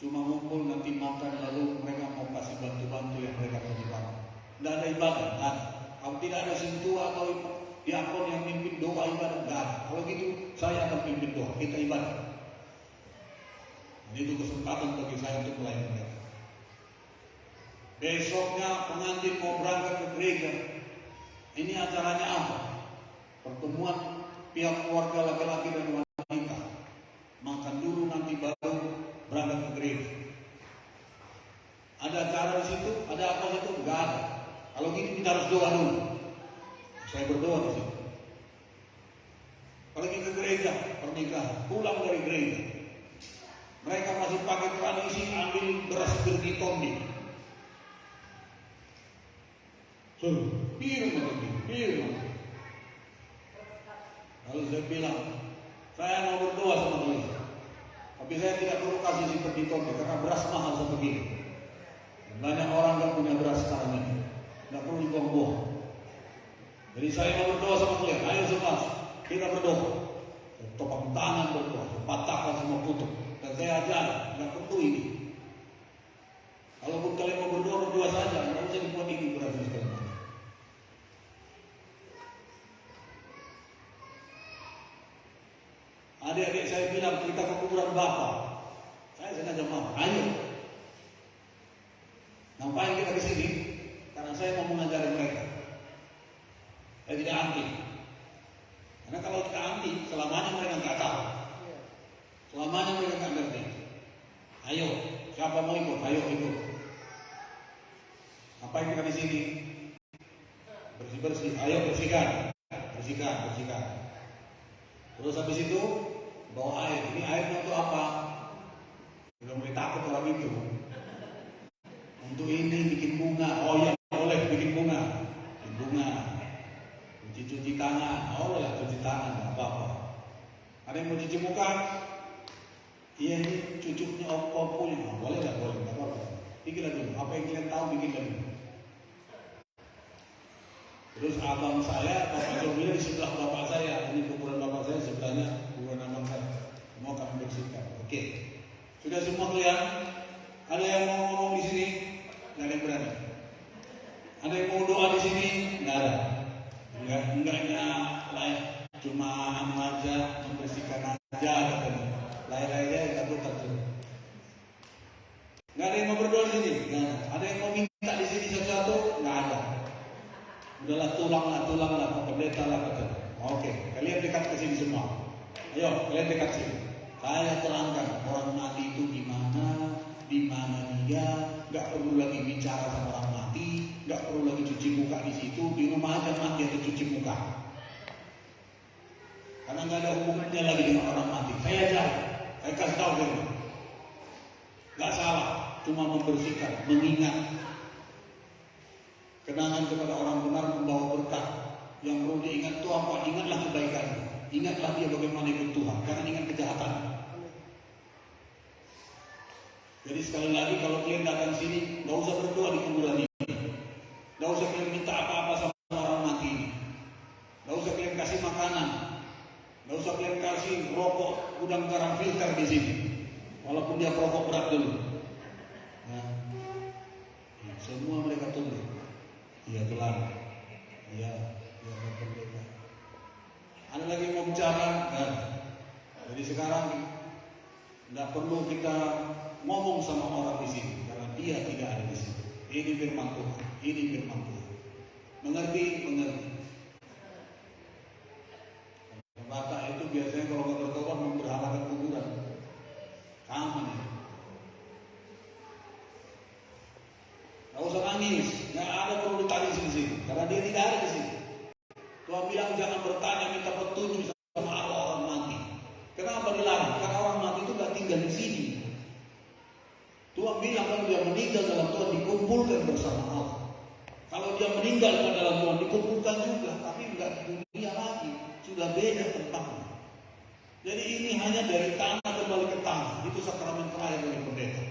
Cuma ngumpul nanti makan lalu mereka mau kasih bantu-bantu yang mereka perlukan. Tidak ada ibadah, kan? Kalau tidak ada sintua atau diakon yang mimpin doa ibadah, tidak ada. Kalau gitu saya akan pimpin doa, kita ibadah. Dan itu kesempatan bagi saya untuk melayani mereka. Besoknya pengantin mau berangkat ke gereja. Ini acaranya apa? Pertemuan pihak keluarga laki-laki dan wanita. Makan dulu nanti baru berangkat ke gereja. Ada acara di situ, ada apa di situ? Enggak ada. Kalau gitu kita harus doa dulu. Saya berdoa di situ. Pergi ke gereja, pernikahan, pulang dari gereja. Mereka masih pakai tradisi ambil beras bergitombi. Biru. Lalu saya bilang, saya mau berdoa sama kalian. Tapi saya tidak perlu kasih seperti itu karena beras mahal seperti ini. Banyak orang yang punya beras sekarang ini, tidak perlu dibuang-buang. Jadi saya mau berdoa sama kalian. Ayo semua kita berdoa. Topang tangan berdoa, patahkan semua kutub. Dan saya ajar, nggak perlu ini. Kalaupun kalian mau berdua saja, nggak usah dibuat ini berarti sekali. Adik-adik saya bilang kita ke kuburan bapak. Saya sengaja mau, ayo. Ngapain kita ke sini? Karena saya mau mengajari mereka. Saya tidak anti. Karena kalau kita anti, selamanya mereka nggak tahu. Selamanya mereka nggak ngerti. Ayo, siapa mau ikut? Ayo ikut. Ngapain kita di sini? Bersih-bersih. Ayo bersihkan. Terus habis itu bawa air. Ini airnya untuk apa? Sudah mulai takut orang itu. Untuk ini bikin bunga. Oh ya, boleh bikin bunga. Bikin bunga. Cuci tangan. Oh ya, cuci tangan, nggak apa-apa. Ada yang mau cuci muka? Iya, ini cucuknya punya. Oh, boleh nggak apa-apa. Bikinlah dulu. Apa yang kalian tahu bikinlah dulu. Terus abang saya, Bapak Jomila di sebelah bapak saya. Ini kuburan bapak saya, sebelahnya kuburan abang saya. Mau kami bersihkan. Oke. Sudah semua kelihatan? Ada yang mau ngomong di sini? Nggak ada yang berani. Ada yang mau doa di sini? Nggak ada. Enggaknya lain. Cuma aja membersihkan aja katanya. Lain-lainnya nggak betul tuh. Nggak ada yang mau berdoa di sini? Nggak ada. Ada yang mau minta di sini satu-satu? Nggak ada. Udahlah tulanglah, pendeta lah katanya. Oke, kalian dekat ke sini semua. Ayo, kalian dekat sini. Saya terangkan orang mati itu gimana, di mana dia, nggak perlu lagi bicara sama orang mati, nggak perlu lagi cuci muka di situ, di rumah aja mati atau cuci muka. Karena nggak ada hubungannya lagi dengan orang mati. Saya ajar, saya kasih tahu dia. Nggak salah, cuma membersihkan, mengingat. Kenangan kepada orang benar membawa berkah. Yang perlu diingat itu apa? Ingatlah kebaikannya. Ingatlah dia bagaimana ikut Tuhan. Jangan ingat kejahatan. Jadi sekali lagi kalau kalian datang sini, nggak usah berdoa di kuburan ini. Nggak usah kalian minta apa-apa sama orang mati ini. Nggak usah kalian kasih makanan. Nggak usah kalian kasih rokok gudang garam filter di sini. Walaupun dia perokok berat dulu. Ya, semua mereka tunduk. Iya Tuhan, iya pendeta. Ada lagi mau bicara? Nah, jadi sekarang tidak perlu kita ngomong sama orang di sini karena dia tidak ada di sini. Ini firman Tuhan, Mengerti. Bapak itu biasanya kalau nggak bertobat memberhalakan kuburan. Sama nih. Nggak usah nangis, nggak ada perlu ditanya di sini, karena dia tidak ada di sini. Tuhan bilang jangan bertanya minta petunjuk sama orang mati. Kenapa dilarang? Karena orang mati itu nggak tinggal di sini. Tuhan bilang kalau dia meninggal dalam Tuhan dikumpulkan bersama Allah. Kalau dia meninggal dalam Tuhan dikumpulkan juga, tapi nggak di dunia lagi, sudah beda tempatnya. Jadi ini hanya dari tanah kembali ke tanah, itu sakramen terakhir dari pendeta.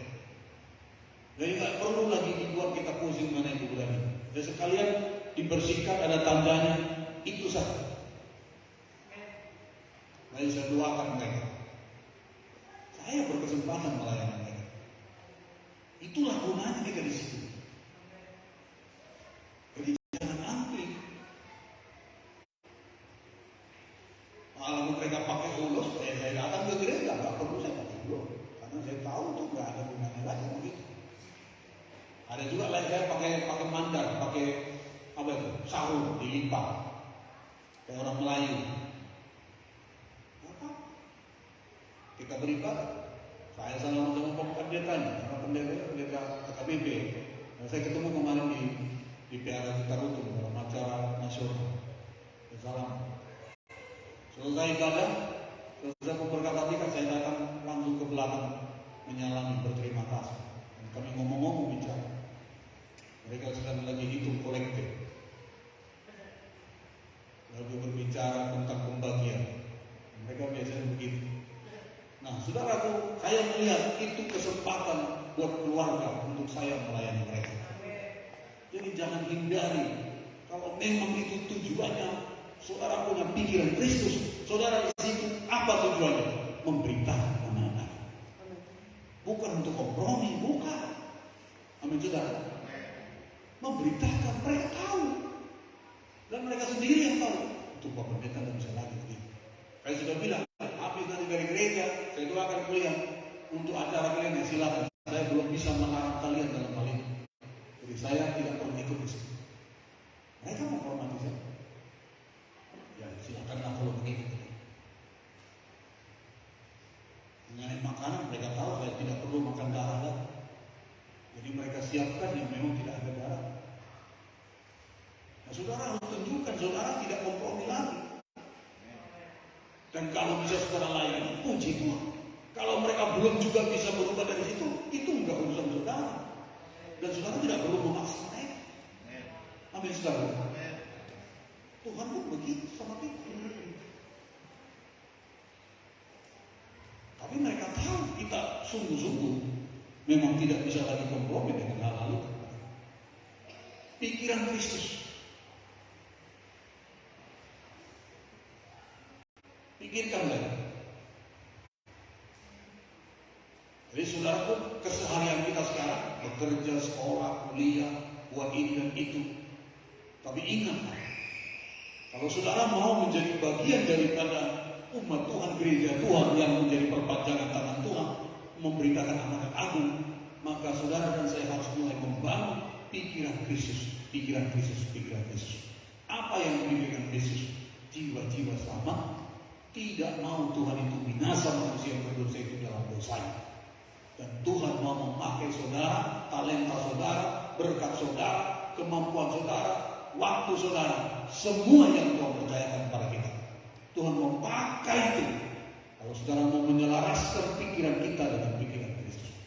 Jadi nggak perlu lagi dibuat kita pusing mana yang kuburan ini. Dan sekalian dibersihkan ada tandanya, itu saja. Mari saya doakan mereka. Saya berkesempatan melayani mereka. Itulah gunanya kita di situ. Jadi jangan antri. Kalau mereka pakai ulos, saya datang ke gereja nggak perlu saya pakai ulos, karena saya tahu itu nggak ada gunanya lagi begitu. Ada juga lain saya pakai mandar, pakai apa itu? Sarung dilipat. Kayak orang Melayu. Apa? Kita beribadah. Saya sama pendetanya, karena pendeta KKBP. Dan saya ketemu kemarin di PRA Citarutu dalam acara nasional. Salam. Selesai ibadah, selesai memberkati, saya datang langsung ke belakang menyalami berterima kasih. Dan kami ngomong-ngomong bicara. Mereka sedang lagi hitung kolektif. Lalu berbicara tentang pembagian. Mereka biasanya begitu. Nah, saudaraku, saya melihat itu kesempatan buat keluarga untuk saya melayani mereka. Jadi jangan hindari. Kalau memang itu tujuannya, saudara punya pikiran Kristus. Saudara di situ apa tujuannya? Memberitakan anak-anak. kompromi, bukan. Amin saudara. Memberitakan, mereka tahu. Dan mereka sendiri yang tahu. Untuk Pak Pendeta tidak bisa lagi begitu. Saya sudah bilang, habis nanti dari gereja, saya doakan kalian untuk acara kalian, ya silakan. Saya belum bisa melarang kalian dalam hal ini. Jadi saya tidak perlu ikut di sini. Mereka menghormati saya. Ya silakanlah kalau begitu. Mengenai makanan, mereka tahu saya tidak perlu makan darah. Jadi mereka siapkan yang memang tidak ada darah. Nah, saudara harus tunjukkan, saudara tidak kompromi lagi. Dan kalau bisa saudara layani, puji Tuhan. Kalau mereka belum juga bisa berubah dari situ, itu enggak urusan saudara. Dan saudara tidak perlu memaksa mereka. Amin saudara. Tuhan pun begitu sama kita. Tapi mereka tahu kita sungguh-sungguh memang tidak bisa lagi kompromi dengan hal-hal itu. Pikiran Kristus. Pikirkan lagi. Jadi saudaraku, keseharian kita sekarang bekerja, sekolah, kuliah, buat ini dan itu. Tapi ingat, kalau saudara mau menjadi bagian daripada umat Tuhan, gereja Tuhan yang menjadi perpanjangan tangan Tuhan, memberitakan amanat agung, maka saudara dan saya harus mulai membangun pikiran Kristus, pikiran Kristus, pikiran Kristus. Apa yang dipikirkan Kristus? Jiwa-jiwa selamat. Tidak mau Tuhan itu binasa manusia yang berdosa itu dalam dosanya. Dan Tuhan mau memakai saudara, talenta saudara, berkat saudara, kemampuan saudara, waktu saudara, semua yang Tuhan percayakan kepada kita. Tuhan mau pakai itu. Kalau saudara mau menyelaraskan pikiran kita dengan pikiran Kristus.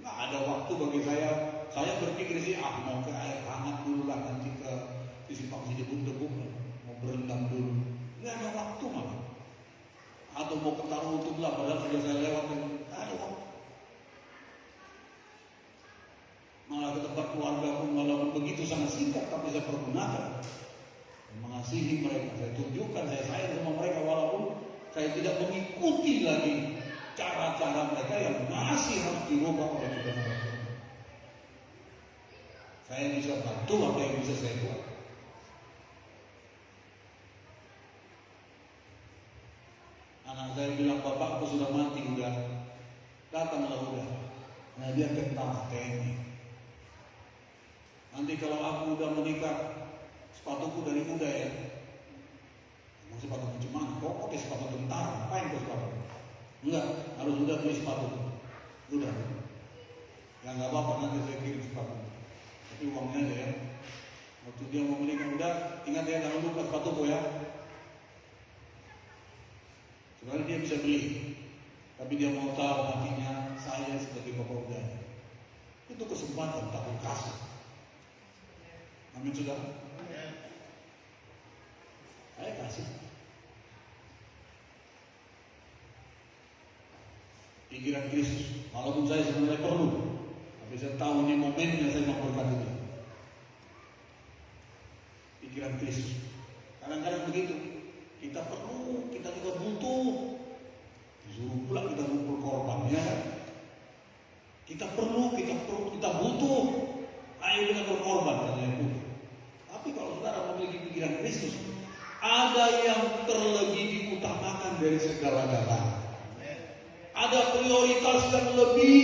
Nggak ada waktu bagi saya berpikir sih, mau ke air hangat dulu lah, nanti ke simpang si debu-debu, mau berendam dulu. Nggak ada waktu malah. Atau mau ke Tarutung lah, padahal sudah saya lewat, nggak ada waktu. Malah ke tempat keluarga pun walaupun begitu sangat singkat, tapi saya pergunakan. Mengasihi mereka, saya tunjukkan saya sayang sama mereka walaupun saya tidak mengikuti lagi cara-cara mereka yang masih harus dirubah oleh saudara. Saya bisa bantu apa yang bisa saya buat. Anak saya bilang, bapakku sudah mati, udah datanglah udah. Nah dia tentara TNI. Nanti kalau aku udah menikah, sepatuku dari muda ya. Emang sepatu cuman, kok pakai sepatu tentara, ngapain kau sepatu? Enggak, harus udah beli sepatu. Udah. Ya nggak apa-apa, nanti saya kirim sepatu. Tapi uangnya aja ya. Waktu dia mau menikah, udah ingat ya, jangan lupa sepatuku ya. Sebenarnya dia bisa beli, tapi dia mau tahu nantinya saya sebagai bapak udahnya. Itu kesempatan tak kasih. Amin saudara. Saya kasih. Pikiran Kristus, walaupun saya sebenarnya perlu, tapi saya tahu ini momennya saya mau berkati dia. Pikiran Kristus. Kadang-kadang begitu. Kita perlu, kita juga butuh. Disuruh pula kita ngumpul korban, ya kan? Kita perlu, kita butuh. Ayo kita berkorban, katanya butuh. Tapi kalau saudara memiliki pikiran Kristus, ada yang terlebih diutamakan dari segala-galanya. Ada prioritas yang lebih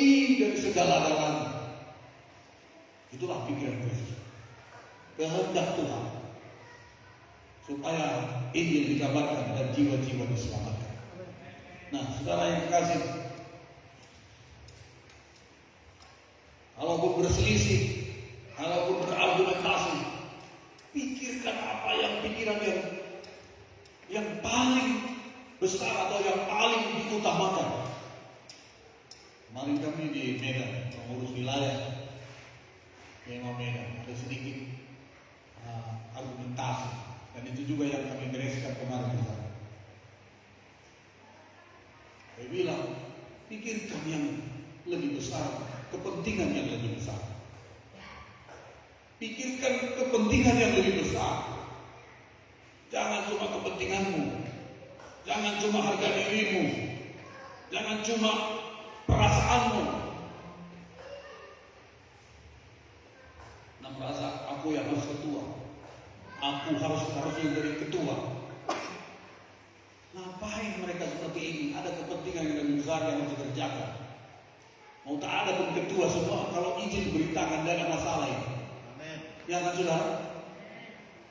dari segala-galanya. Itulah pikiran Kristus. Kehendak Tuhan. Supaya Injil dikabarkan dan jiwa-jiwa diselamatkan. Nah, saudara yang kekasih, kalaupun berselisih, kalaupun berargumentasi, pikirkan apa yang pikiran yang paling besar atau yang paling diutamakan. Kemarin kami di Medan mengurus wilayah Kema Medan, ada sedikit argumentasi. Dan itu juga yang kami bereskan kemarin di sana. Saya bilang, pikirkan yang lebih besar, kepentingan yang lebih besar. Pikirkan kepentingan yang lebih besar. Jangan cuma kepentinganmu, jangan cuma harga dirimu, jangan cuma perasaanmu. Nah, merasa aku yang harus ketua, aku harusnya jadi ketua. Ngapain mereka seperti ini? Ada kepentingan yang lebih besar yang harus dikerjakan. Mau tak ada pun ketua semua, kalau izin beritakan, tidak ada masalah ini. Amen. Ya kan saudara?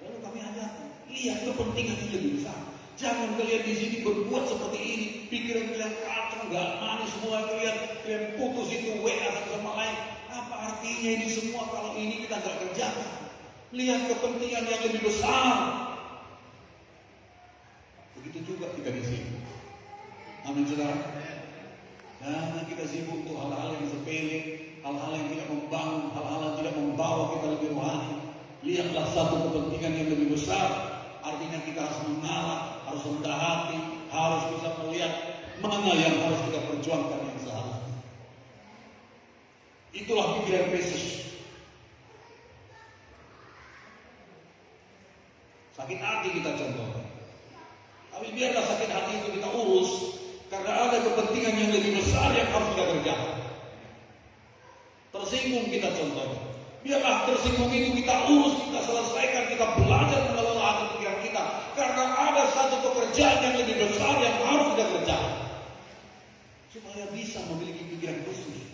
Lalu kami ajarkan, lihat kepentingan yang lebih besar. Jangan kalian di sini berbuat seperti ini, pikiran kalian kacau, nggak manis semua, kalian putus itu WA satu sama lain. Apa artinya ini semua kalau ini kita nggak kerjakan? Lihat kepentingan yang lebih besar. Begitu juga kita di sini. Amin saudara. Jangan kita sibuk untuk hal-hal yang sepele, hal-hal yang tidak membangun, hal-hal yang tidak membawa kita lebih rohani. Lihatlah satu kepentingan yang lebih besar. Artinya kita harus mengalah, harus rendah hati, harus bisa melihat mana yang harus kita perjuangkan yang salah. Itulah pikiran Kristus. Sakit hati kita contohkan. Tapi biarlah sakit hati itu kita urus, karena ada kepentingan yang lebih besar yang harus kita kerjakan. Tersinggung kita contohkan. Biarlah tersinggung itu kita urus, kita selesaikan, kita belajar mengelola hati pikiran kita. Karena ada satu pekerjaan yang lebih besar yang harus kita kerjakan. Supaya bisa memiliki pikiran Kristus.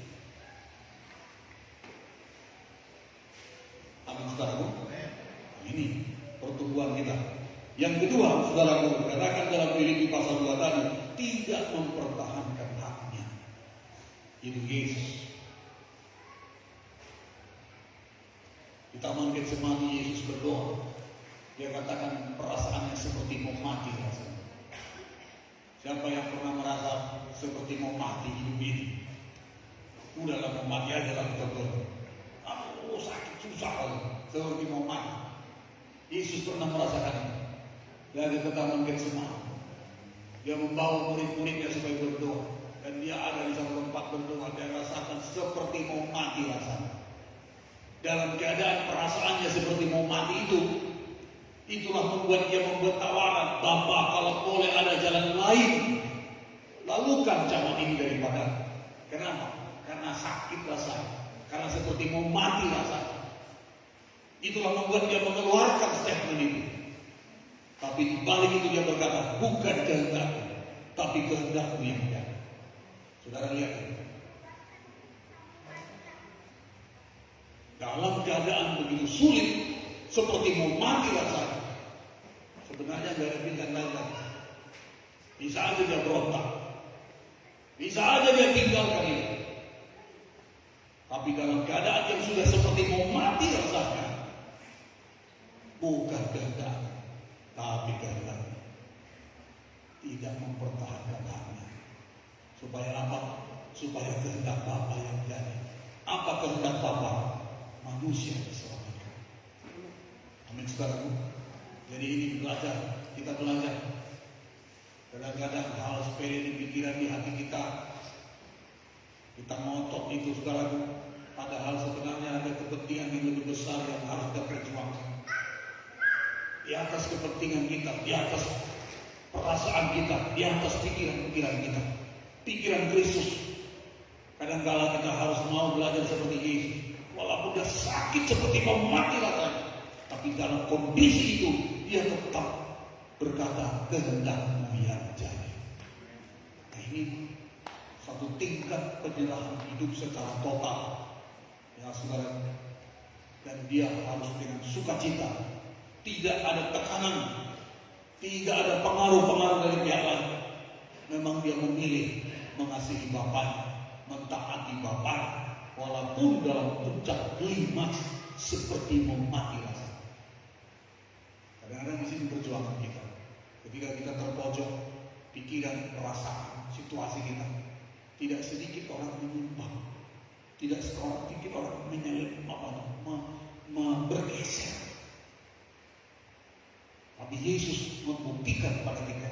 Amin saudaraku. Ini pertumbuhan kita. Yang kedua, saudaraku, katakan dalam Filipi pasal 2 tadi, tidak mempertahankan haknya. Itu Yesus. Di Taman Getsemani Yesus berdoa. Dia katakan perasaannya seperti mau mati rasanya. Siapa yang pernah merasa seperti mau mati hidup ini? Udahlah mau mati aja lah kita berdoa. Aku sakit susah seperti mau mati. Yesus pernah merasakan itu. Dia ada ke Taman Getsemani. Dia membawa murid-muridnya supaya berdoa. Dan dia ada di satu tempat berdoa. Dia rasakan seperti mau mati rasanya. Dalam keadaan perasaannya seperti mau mati itu, itulah membuat dia membuat tawaran, Bapa kalau boleh ada jalan lain, lalukan cawan ini daripada. Kenapa? Karena sakit rasanya, karena seperti mau mati rasanya. Itulah membuat dia mengeluarkan statement itu. Tapi di balik itu dia berkata, bukan kehendakku, tapi kehendakmu yang jadi. Saudara lihat ini. Dalam keadaan begitu sulit, seperti mau mati rasanya, sebenarnya gak ada pilihan lain lagi. Bisa aja dia berontak, bisa aja dia tinggalkan ini. Tapi dalam keadaan yang sudah seperti mau mati rasanya, bukan kehendak, tapi kehendak. Tidak mempertahankan haknya. Supaya apa? Supaya kehendak Bapa yang jadi. Apa kehendak Bapa? Manusia diselamatkan. Amin saudaraku. Jadi ini kita belajar. Kadang-kadang hal sepele di pikiran di hati kita ngotot itu saudaraku. Padahal sebenarnya ada kepentingan yang lebih besar yang harus kita perjuangkan. Di atas kepentingan kita, di atas perasaan kita, di atas pikiran-pikiran kita. Pikiran Kristus. Kadang-kala kita harus mau belajar seperti Yesus. Walaupun dia sakit seperti mau mati rasanya, tapi dalam kondisi itu dia tetap berkata kehendakmu yang jadi. Nah, ini satu tingkat penyerahan hidup secara total, ya saudara. Dan dia harus dengan sukacita, tidak ada tekanan, tidak ada pengaruh-pengaruh dari pihak lain. Memang dia memilih mengasihi Bapaknya, mentaati Bapaknya. Walaupun dalam puncak klimaks seperti mau mati rasanya. Kadang-kadang di sini perjuangan kita. Ketika kita terpojok, pikiran, perasaan, situasi kita, tidak sedikit orang menyumbang, tidak sedikit orang bergeser. Tapi Yesus membuktikan kepada kita,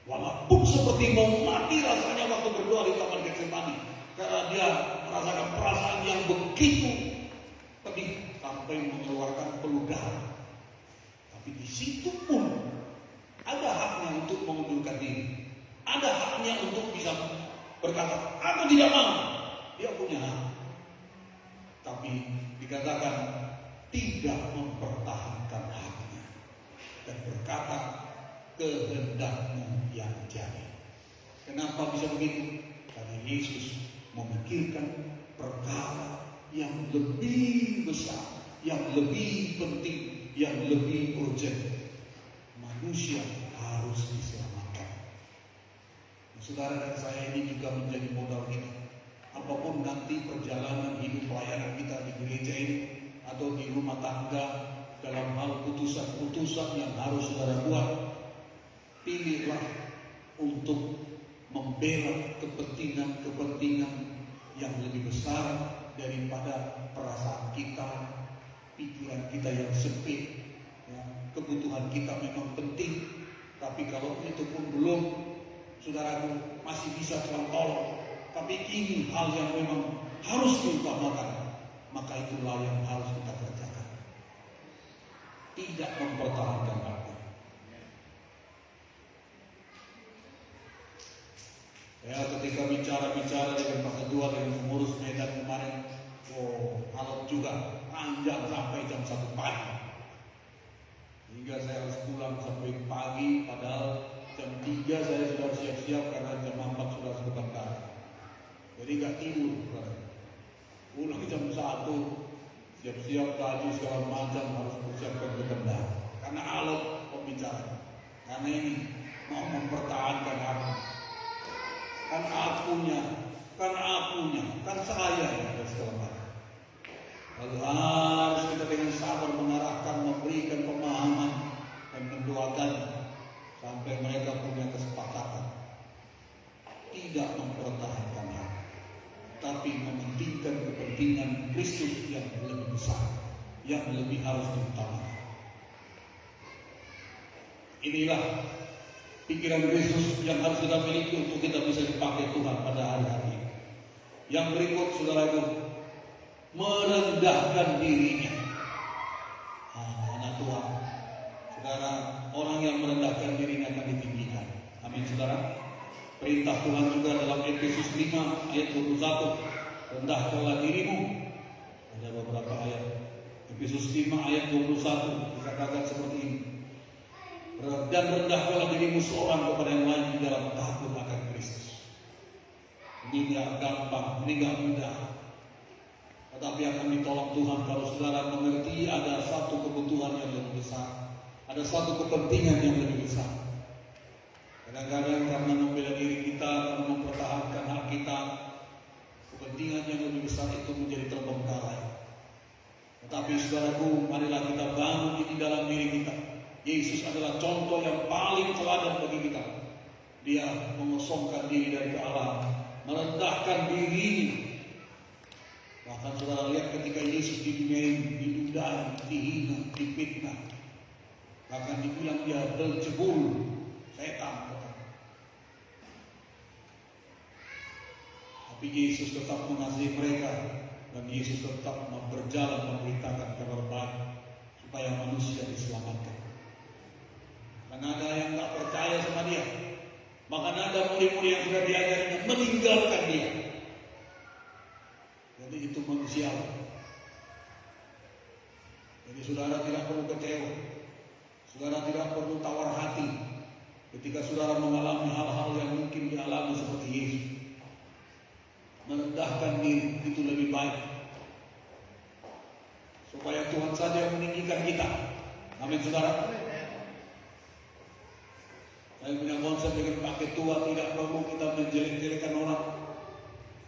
walaupun seperti mau mati rasanya waktu berdoa di Taman Getsemani, karena dia merasakan perasaan yang begitu pedih sampai mengeluarkan peluh darah. Tapi di situ pun ada haknya untuk mengundurkan diri, ada haknya untuk bisa berkata, aku tidak mau. Dia punya hak. Tapi dikatakan tidak mempertahankan haknya. Dan berkata, kehendakmu yang jadi. Kenapa bisa begitu? Karena Yesus memikirkan perkara yang lebih besar, yang lebih penting, yang lebih urgent. Manusia harus diselamatkan. Saudara dan saya ini juga menjadi modal kita. Apapun nanti perjalanan hidup pelayanan kita di gereja ini atau di rumah tangga, dalam hal putusan-putusan yang harus saudara buat, pilihlah untuk membela kepentingan-kepentingan yang lebih besar daripada perasaan kita, pikiran kita yang sempit. Ya, kebutuhan kita memang penting, tapi kalau itu pun belum, saudaraku masih bisa Tuhan tolong. Tapi ini hal yang memang harus diutamakan, maka itulah yang harus kita kerjakan. Tidak mempertahankan harta. Ya, ketika bicara dengan Pak Ketua, dengan pengurus Medan kemarin, alot juga, panjang sampai jam 1 pagi. Hingga saya harus pulang sampai pagi, padahal jam 3 saya sudah siap-siap karena jam 4 sudah sebentar. Jadi gak tidur. Pulang jam 1, siap-siap baju segala macam, harus persiapkan ke benda. Karena alot pembicara. Karena ini mau mempertahankan aku. Kan akunya, kan saya dan segala macam. Lalu harus kita dengan sabar mengarahkan, memberikan pemahaman dan mendoakan sampai mereka punya kesepakatan. Tidak mempertahankan hak, tapi mementingkan kepentingan Kristus yang lebih besar, yang lebih harus diutamakan. Inilah pikiran Kristus yang harus kita miliki untuk kita bisa dipakai Tuhan pada hari-hari ini. Yang berikut, saudaraku, merendahkan dirinya. Anak Tuhan, saudara, orang yang merendahkan dirinya akan ditinggikan. Amin, saudara. Perintah Tuhan juga dalam Efesus 5 ayat 21, rendahkanlah dirimu. Ada beberapa ayat. Efesus 5 ayat 21 dikatakan seperti ini. Dan rendahkanlah dirimu seorang kepada yang lain di dalam takut akan Kristus. Ini gak gampang, ini gak mudah. Tetapi akan ditolong Tuhan kalau saudara mengerti ada satu kebutuhan yang lebih besar, ada satu kepentingan yang lebih besar. Kadang-kadang karena membela diri kita, karena mempertahankan hak kita, kepentingan yang lebih besar itu menjadi terbengkalai. Tetapi saudaraku, marilah kita bangun ini dalam diri kita. Yesus adalah contoh yang paling teladan bagi kita. Dia mengosongkan diri dari Allah, merendahkan diri. Bahkan saudara lihat ketika Yesus di dunia ini didudai, dihina, difitnah, bahkan dibilang dia Beelzebul, setan. Tapi Yesus tetap mengasihi mereka, dan Yesus tetap berjalan memberitakan kabar baik supaya manusia diselamatkan. Dan ada yang tak percaya sama dia, bahkan ada murid-murid yang sudah diajarinya meninggalkan dia. Jadi itu manusia. Jadi saudara tidak perlu kecewa, saudara tidak perlu tawar hati ketika saudara mengalami hal-hal yang mungkin dialami seperti Yesus. Merendahkan diri itu lebih baik, supaya Tuhan saja yang meninggikan kita. Amin, saudara. Saya punya konsep dengan Pak Ketua, tidak perlu kita menjelek-jelekan orang.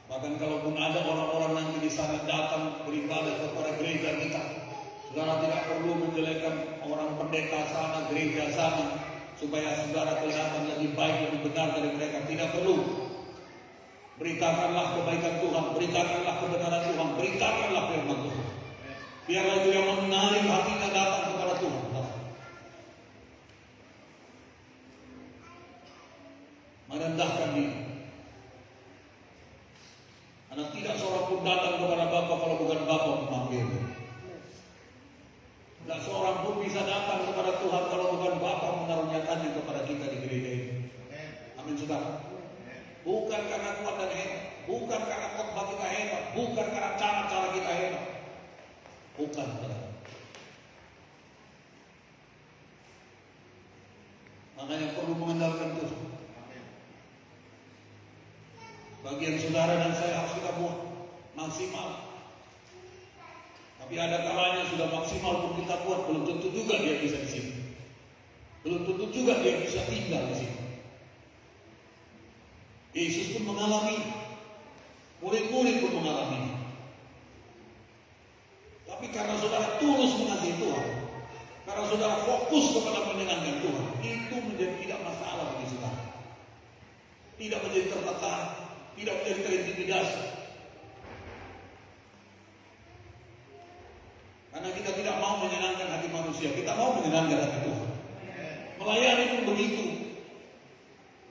Bahkan kalaupun ada orang-orang nanti di sana datang beribadah kepada gereja kita, saudara tidak perlu menjelekkan orang pendeta sana, gereja sana, supaya saudara kelihatan lebih baik, lebih benar dari mereka. Tidak perlu. Beritakanlah kebaikan Tuhan, beritakanlah kebenaran Tuhan, beritakanlah firman Tuhan. Biarlah itu yang menarik hatinya datang kepada Tuhan. Merendahkan diri. Karena tidak seorang pun datang kepada Bapa kalau bukan Bapa memanggilnya. Tidak seorang pun bisa datang kepada Tuhan kalau bukan Bapa mengaruniakannya kepada kita di gereja ini. Amin, saudara. Bukan karena kuat dan hebat, bukan karena khotbah kita hebat, bukan karena cara-cara kita hebat. Bukan, saudara. Makanya perlu mengandalkan Tuhan. Bagian saudara dan saya harus kita buat maksimal. Tapi ada kalanya sudah maksimal pun kita buat, belum tentu juga dia bisa di sini. Belum tentu juga dia bisa tinggal di sini. Yesus pun mengalami, murid-murid pun mengalami. Tapi karena saudara tulus mengasihi Tuhan, karena saudara fokus kepada menyenangkan Tuhan, itu menjadi tidak masalah bagi saudara. Tidak menjadi tertekan, tidak menjadi terintimidasi. Karena kita tidak mau menyenangkan hati manusia, kita mau menyenangkan hati Tuhan. Melayani pun begitu.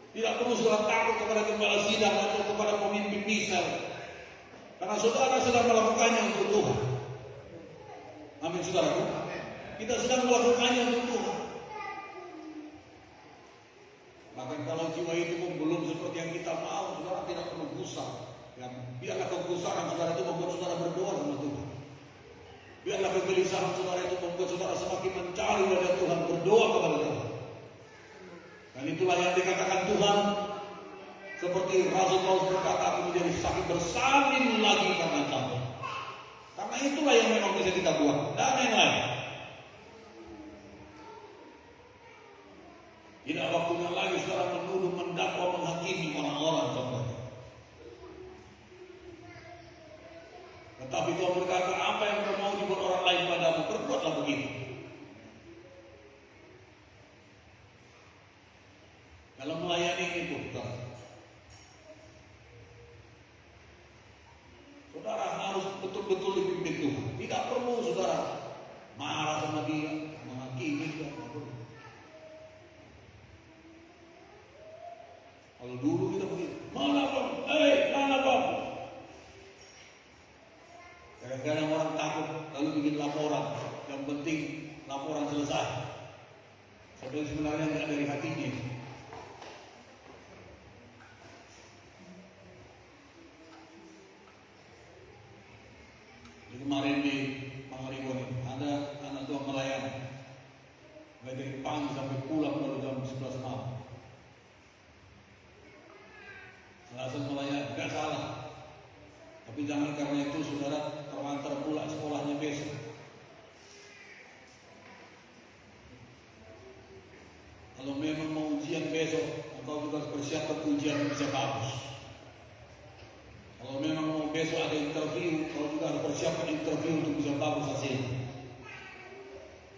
Tidak perlu saudara takut kepada gembala sidang atau kepada pemimpin misal, karena saudara sedang melakukannya untuk Tuhan. Amin, saudaraku. Kita sedang melakukannya untuk Tuhan. Bahkan kalau jiwa itu pun belum seperti yang kita mau, saudara tidak perlu gusar. Biarlah kegusaran saudara itu membuat saudara berdoa sama Tuhan. Biarlah kegelisahan saudara itu membuat saudara semakin mencari wajah Tuhan, berdoa kepada Tuhan. Dan itulah yang dikatakan Tuhan, seperti Rasul Paulus berkata, aku menjadi sakit bersalin lagi karena kamu. Karena itulah yang memang bisa kita buat, dan yang lain. Tidak waktunya lagi saudara menuduh, mendakwa, menghakimi orang-orang contohnya. Tetapi Tuhan berkata, apa yang kau mau dibuat orang lain padamu, berbuatlah begitu. Dalam melayani itu, saudara harus betul-betul dipimpin Tuhan. Tidak perlu saudara marah sama dia, menghakimi dia, tidak perlu. Kalau dulu kita begitu, mana bang? Mana bang? Kadang-kadang orang takut, lalu bikin laporan. Yang penting laporan selesai. Tapi sebenarnya tidak dari hatinya. Kemarin di Pangaribuan ini ada anak tua melayani, mulai dari pagi sampai pulang baru jam 11 malam. Alasan melayani tidak salah, tapi jangan karena itu saudara terlantar pula sekolahnya besok. Kalau memang mau ujian besok, engkau juga harus persiapkan ujian yang bisa bagus. Kalau memang mau besok ada interview, kalau juga harus persiapkan interview untuk bisa bagus hasilnya.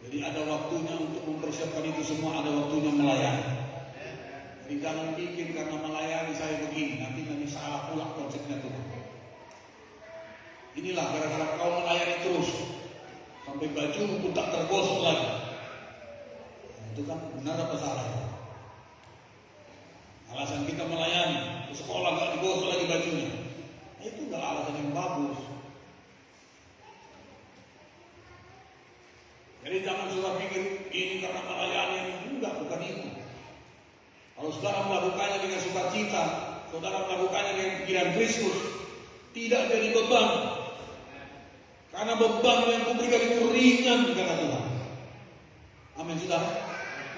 Jadi ada waktunya untuk mempersiapkan itu semua, ada waktunya melayani. Jadi jangan bikin karena melayani saya begini, nanti salah pula konsepnya Tuhan. Inilah gara-gara kau melayani terus, sampai baju pun tak tergosok lagi. Nah, itu kan benar apa salah? Alasan kita melayani, ke sekolah gak digosok lagi bajunya. Itu nggak alasan yang bagus. Jadi jangan saudara pikir ini karena melayani, enggak, bukan itu. Kalau saudara melakukannya dengan sukacita, saudara melakukannya dengan pikiran Kristus, tidak jadi beban. Karena beban yang kuberikan itu ringan karena Tuhan. Amin, saudara.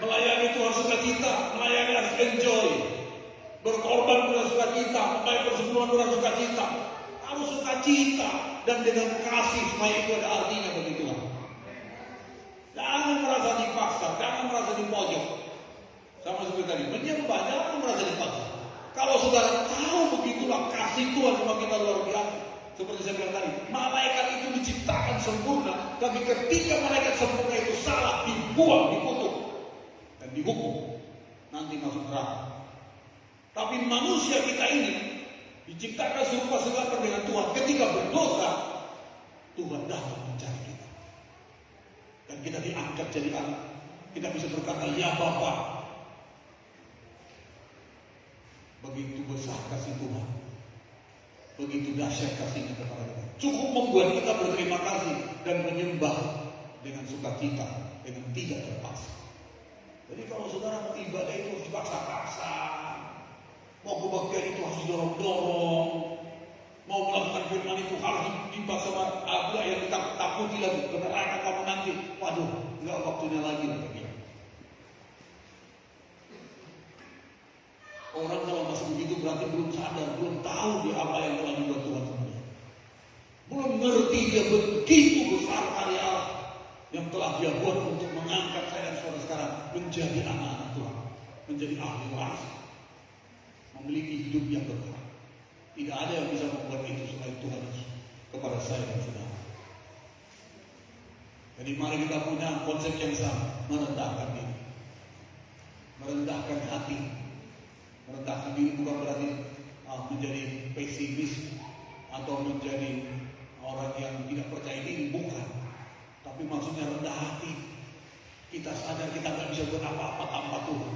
Melayani itu harus sukacita, melayani harus enjoy. Berkorban dengan sukacita, membayar persepuluhan dengan sukacita, harus sukacita dan dengan kasih supaya itu ada artinya bagi Tuhan. Jangan merasa dipaksa, jangan merasa dipojok. Sama seperti tadi, menyembah jangan merasa dipaksa. Kalau saudara tahu begitulah kasih Tuhan sama kita luar biasa. Seperti saya bilang tadi, malaikat itu diciptakan sempurna, tapi ketika malaikat sempurna itu salah, dibuang, dikutuk dan dihukum, nanti masuk neraka. Tapi manusia kita ini diciptakan serupa serupa dengan Tuhan. Ketika berdosa, Tuhan datang mencari kita. Dan kita diangkat jadi anak. Kita bisa berkata, ya Bapa. Begitu besar kasih Tuhan. Begitu dahsyat kasihnya kepada kita. Cukup membuat kita berterima kasih dan menyembah dengan sukacita, dengan tidak terpaksa. Jadi kalau saudara mau ibadah itu harus dipaksa-paksa. Mau kebaktian itu harus dorong-dorong. Mau melakukan firman itu harus ditimpa sama agak yang takuti lagi. Ke neraka kamu nanti. Waduh, enggak waktunya lagi. Orang kalau masih begitu berarti belum sadar, belum tahu dia apa yang telah dibuat Tuhan sama dia. Belum ngerti dia begitu besar karya Allah yang telah dia buat untuk mengangkat saya dan saudara sekarang menjadi anak-anak Tuhan, menjadi ahli waris, memiliki hidup yang kekal. Tidak ada yang bisa membuat itu selain Tuhan Yesus kepada saya dan saudara. Jadi mari kita punya konsep yang sama, merendahkan diri, merendahkan hati. Merendahkan diri bukan berarti menjadi pesimis atau menjadi orang yang tidak percaya diri, bukan. Tapi maksudnya rendah hati. Kita sadar kita nggak bisa buat apa-apa tanpa Tuhan.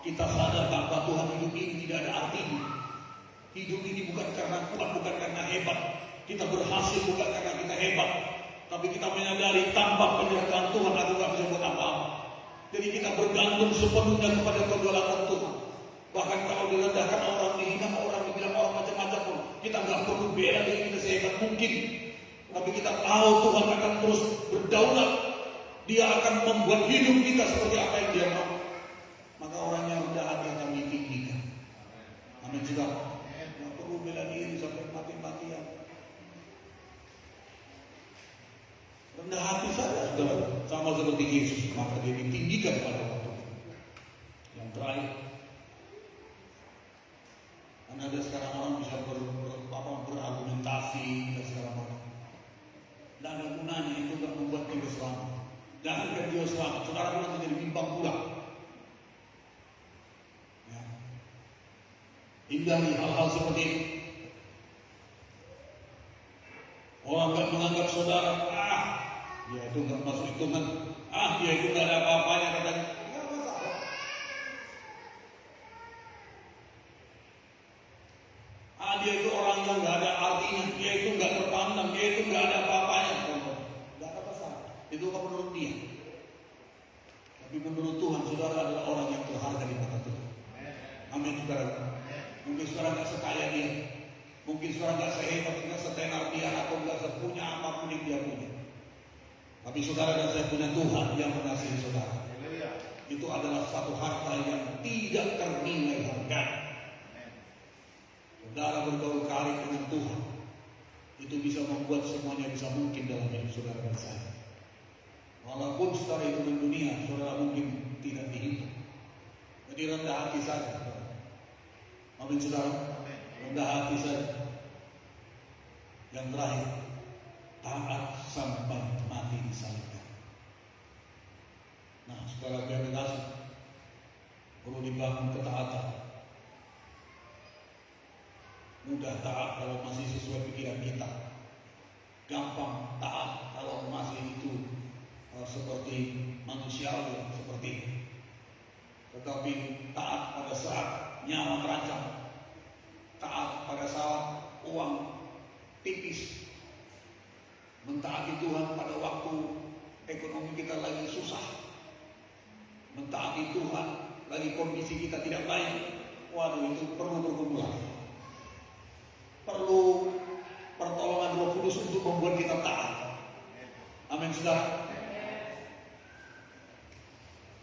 Kita sadar tanpa Tuhan hidup ini tidak ada artinya. Hidup ini bukan karena kuat, bukan karena hebat. Kita berhasil bukan karena kita hebat, tapi kita menyadari tanpa penyertaan Tuhan aku nggak bisa buat apa-apa. Jadi kita bergantung sepenuhnya kepada pertolongan Tuhan. Bahkan kalau direndahkan orang, dihina orang, dibilang orang macam-macam pun, kita nggak perlu bela diri kita sehebat mungkin. Tapi kita tahu Tuhan akan terus berdaulat. Dia akan membuat hidup kita seperti apa yang Dia mau. Maka orang yang rendah hati akan ditinggikan. Amin juga. Nggak perlu bela diri sampai mati-matian. Rendah hati saja sudah sama seperti Yesus, maka Dia ditinggikan pada waktu. Yang terakhir, karena ada sekarang orang bisa berargumentasi dan segala macam. Tidak ada gunanya, itu tidak membuat dia selamat. Jangankan dia selamat, saudara pun nanti jadi bimbang pula. Ya. Hindari hal-hal seperti itu. Orang nggak menganggap saudara, dia itu nggak masuk hitungan, dia itu nggak ada apa-apanya katanya. Dia itu orang yang nggak ada artinya, dia itu nggak terpandang, dia itu nggak ada apa-apanya. Nggak ada masalah. Itu kan menurut dia. Tapi menurut Tuhan, saudara adalah orang yang berharga di mata Tuhan. Amin, saudara. Mungkin saudara nggak sekaya dia, mungkin saudara nggak sehebat, nggak setenar dia, atau nggak sepunya apapun yang dia punya. Tapi saudara dan saya punya Tuhan yang mengasihi saudara. Itu adalah satu harta yang tidak ternilai harga. Saudara bergaul karib dengan Tuhan, itu bisa membuat semuanya bisa mungkin dalam hidup saudara dan saya. Walaupun saudara itu di dunia, saudara mungkin tidak dihitung. Jadi rendah hati saja. Amin saudara, rendah hati saja. Yang terakhir, taat sampai mati disalibkan. Nah, saudara biar kasih, perlu dibangun ketaatan. Mudah taat kalau masih sesuai pikiran kita. Gampang taat kalau masih itu seperti manusiawi seperti ini. Tetapi taat pada saat nyawa terancam, taat pada saat uang tipis, mentaati Tuhan pada waktu ekonomi kita lagi susah, mentaati Tuhan lagi kondisi kita tidak baik. Waduh, itu perlu pergumulan. Perlu pertolongan Roh Kudus untuk membuat kita taat. Amin saudara.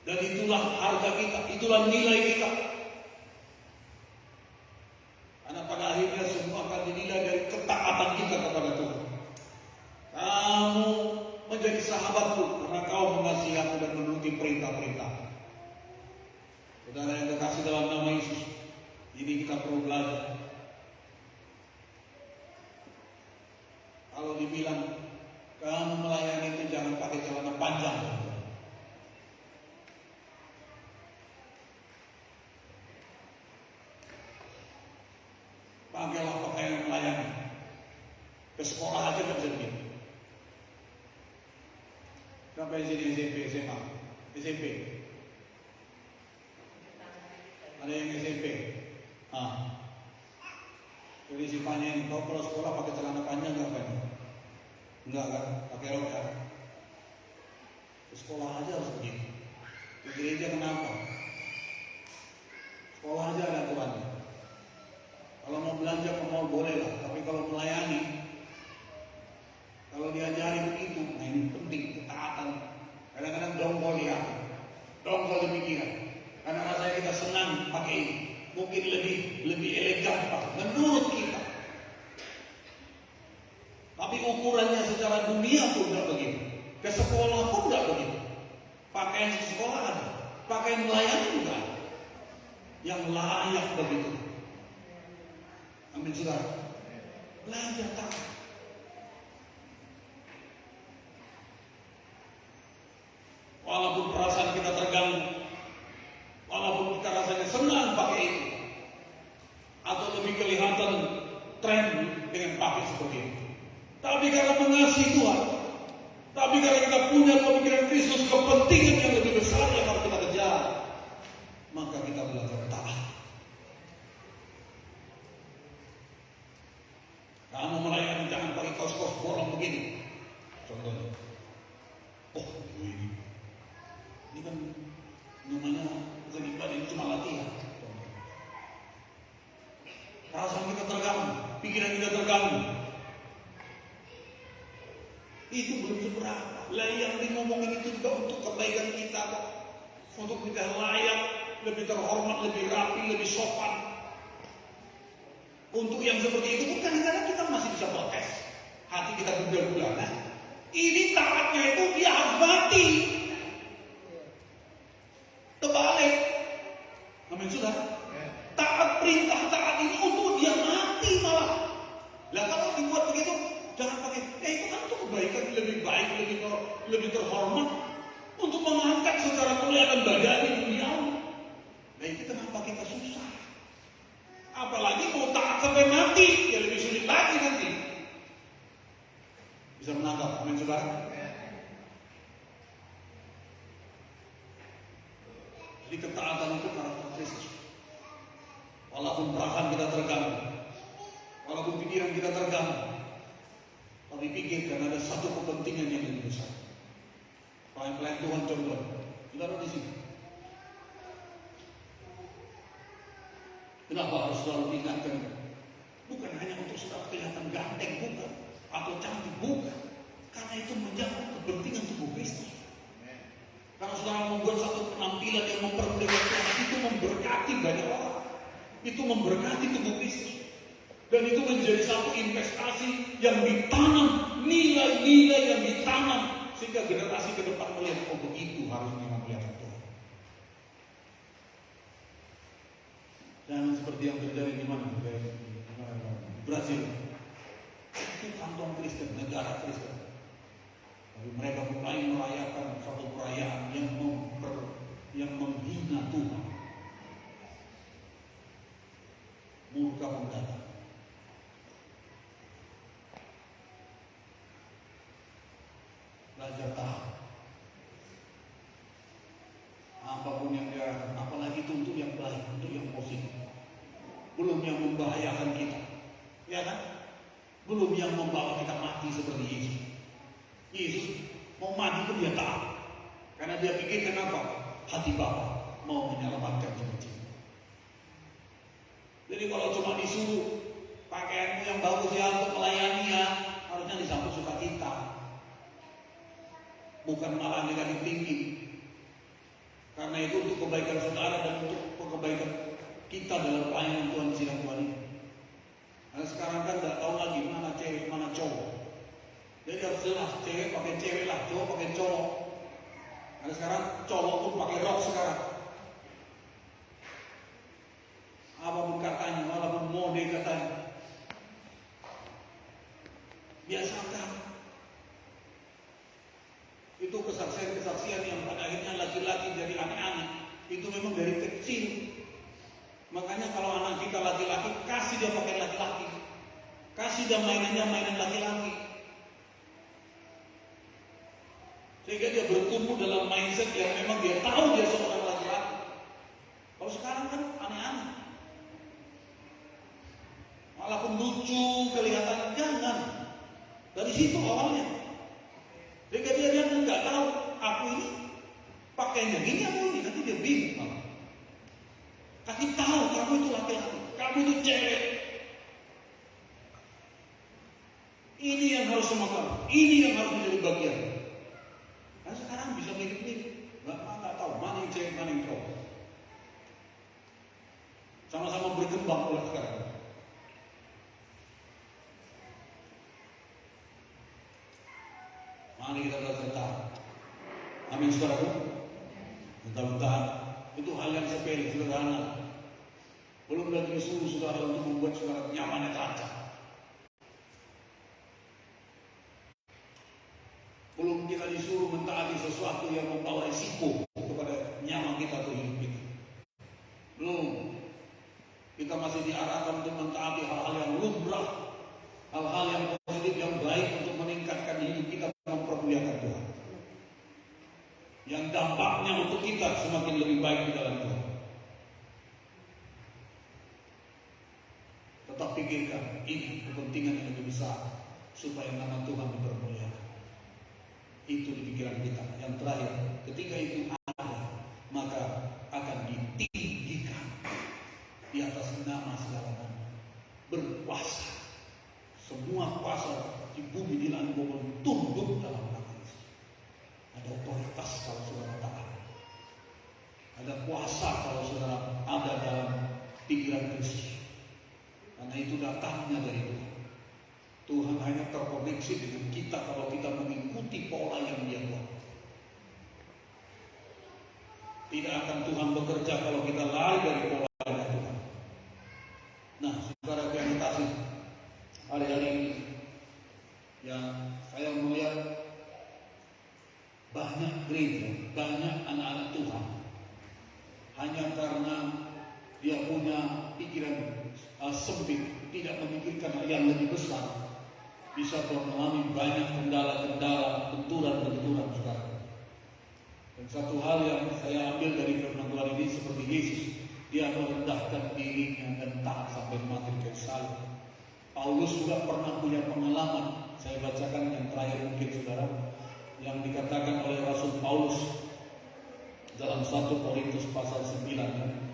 Dan itulah harga kita, itulah nilai kita. Karena pada akhirnya semua akan dinilai dari ketaatan kita kepada Tuhan. Kamu menjadi sahabatku karena kau mengasihi aku dan menuruti perintah-perintah. Saudara yang terkasih dalam nama Yesus, ini kita perlu belajar. Kalau dibilang kamu melayani itu jangan pakai celana panjang. Pakailah pakaian melayani. Ke sekolah aja nggak bisa begitu. Sampai sini SMP, SMA, SMP. Ada yang SMP. Jadi si panjang, kau kalau sekolah pakai celana panjang nggak apa? Enggak kan? Pakai rok kan? Di sekolah aja harus begitu. Di gereja kenapa? Sekolah aja ada aturannya. Kalau mau belanja mau boleh lah, tapi kalau melayani, kalau diajari begitu, nah ini penting ketaatan. Kadang-kadang dongkol ya, dongkol di pikiran. Karena rasanya kita senang pakai ini, mungkin lebih elegan Pak, menurut kita. Tapi ukurannya secara dunia pun tidak begitu. Ke sekolah pun tidak begitu. Pakaian sekolah ada, pakaian melayani juga ada. Yang layak begitu. Amin saudara. Belajar taat. Walaupun perasaan kita terganggu, walaupun kita rasanya senang pakai itu, atau lebih kelihatan tren dengan pakai seperti itu. Tapi karena mengasihi Tuhan, tapi karena kita punya pemikiran Kristus, kepentingan yang lebih besar yang harus kita kejar, maka kita belajar taat. Kamu melayani jangan pakai kaos-kaos bolong begini. Contohnya, oh ini kan namanya bukan ibadah, ini cuma latihan. Perasaan kita terganggu, pikiran kita terganggu. Itu belum seberapa. Lah yang ngomongin itu juga untuk kebaikan kita kok. Untuk kita layak, lebih terhormat, lebih rapi, lebih sopan. Untuk yang seperti itu pun kadang-kadang kita masih bisa protes. Hati kita bulan-bulanan. Ini taatnya itu dia harus mati. Terbalik. Amin saudara. Taat perintah taat ini untuk dia mati malah. Lah kalau dibuat begitu, jangan pakai. Itu kan untuk kebaikan lebih baik, lebih terhormat, untuk mengangkat secara kelihatan badan di dunia. Nah itu kenapa kita susah? Apalagi mau taat sampai mati, ya lebih sulit lagi nanti. Bisa menangkap, amin saudara? Jadi ketaatan itu karakter Kristus. Walaupun perasaan kita terganggu, walaupun pikiran kita terganggu, tapi pikirkan ada satu kepentingan yang lebih besar. Pelayan Tuhan contoh, kita ada di sini. Kenapa harus selalu diingatkan? Bukan hanya untuk supaya kelihatan ganteng, bukan, atau cantik, bukan. Karena itu menjaga kepentingan tubuh Kristus. Karena saudara membuat satu penampilan yang memperlihatkan, itu memberkati banyak orang. Itu memberkati tubuh Kristus. Dan itu menjadi satu investasi yang ditanam, nilai-nilai yang ditanam, sehingga generasi ke depan melihat, oh begitu harusnya melihat Tuhan. Jangan seperti yang terjadi di mana? Brazil. Itu kantong Kristen, negara Kristen. Tapi mereka mulai merayakan satu perayaan yang menghina Tuhan. Murka pun datang. Belajar tahan. Apapun yang dia, apalagi itu untuk yang baik, untuk yang positif. Belum yang membahayakan kita, ya kan? Belum yang membawa kita mati seperti Yesus. Yesus mau mati pun dia taat, karena dia pikir kenapa? Hati Bapa mau menyelamatkan jemaat. Jadi kalau cuma disuruh pakaianmu yang bagus ya untuk melayani ya, harusnya disambut sukacita. Bukan malah negatif tinggi. Karena itu untuk kebaikan saudara dan untuk kebaikan kita dalam pelayanan Tuhan sidang Tuhan ini. Karena sekarang kan tidak tahu lagi mana cewek, mana cowok. Jadi harus jelas, cewek pakai cewek lah, cowok pakai cowok. Karena sekarang cowok pun pakai rok sekarang. Apapun katanya, walaupun mode katanya. Biasakan. Itu kesaksian-kesaksian yang pada akhirnya laki-laki jadi aneh-aneh. Itu memang dari kecil. Makanya kalau anak kita laki-laki, kasih dia pakai laki-laki. Kasih dia mainannya mainan laki-laki. Sehingga dia bertumbuh dalam mindset yang memang dia tahu dia seorang laki-laki. Kalau sekarang kan aneh-aneh. Walaupun lucu, kelihatan, jangan. Dari situ awalnya. Sehingga dia nggak tahu aku ini pakainya gini aku ini, nanti dia bingung malah. Tapi tahu kamu itu laki-laki, kamu itu cewek. Ini yang harus semakan, ini yang harus menjadi bagian. Nah sekarang bisa mirip-mirip, nggak tahu mana yang cewek mana yang cowok. Sama-sama berkembang pula sekarang. Mari kita belajar tahan. Amin saudaraku. Kita bertahan. Itu hal yang sepele, sederhana. Belum lagi disuruh saudara untuk membuat saudara nyaman dan terancam. Belum kita disuruh mentaati sesuatu yang membawa risiko kepada nyaman kita atau hidup kita. Belum. Kita masih diarahkan untuk mentaati hal-hal yang lumrah, hal-hal yang positif, yang baik untuk meningkatkan hidup kita, mempermuliakan Tuhan. Yang dampaknya untuk kita semakin lebih baik di dalam Tuhan. Tetap pikirkan ini kepentingan yang lebih besar supaya nama Tuhan dipermuliakan. Itu di pikiran kita. Yang terakhir, ketika itu ada, maka akan ditinggikan di atas nama segala nama. Berkuasa. Semua kuasa di bumi di langit tunduk dalam nama Yesus. Ada otoritas kalau saudara taat. Ada kuasa kalau saudara ada dalam pikiran Kristus. Karena itu datangnya dari Tuhan. Tuhan hanya terkoneksi dengan kita kalau kita mengikuti pola yang Dia buat. Tidak akan Tuhan bekerja kalau kita lari dari pola Tuhan. Nah, saudara yang dikasih, hari-hari ini yang saya melihat banyak gereja, banyak anak-anak Tuhan hanya karena dia punya pikiran sempit, tidak memikirkan yang lebih besar, bisa mengalami banyak kendala-kendala, benturan-benturan sekarang. Dan satu hal yang saya ambil dari firman Tuhan ini seperti Yesus, dia merendahkan dirinya dan taat sampai mati di kayu salib. Paulus juga pernah punya pengalaman. Saya bacakan yang terakhir mungkin saudara, yang dikatakan oleh Rasul Paulus dalam 1 Korintus pasal 9.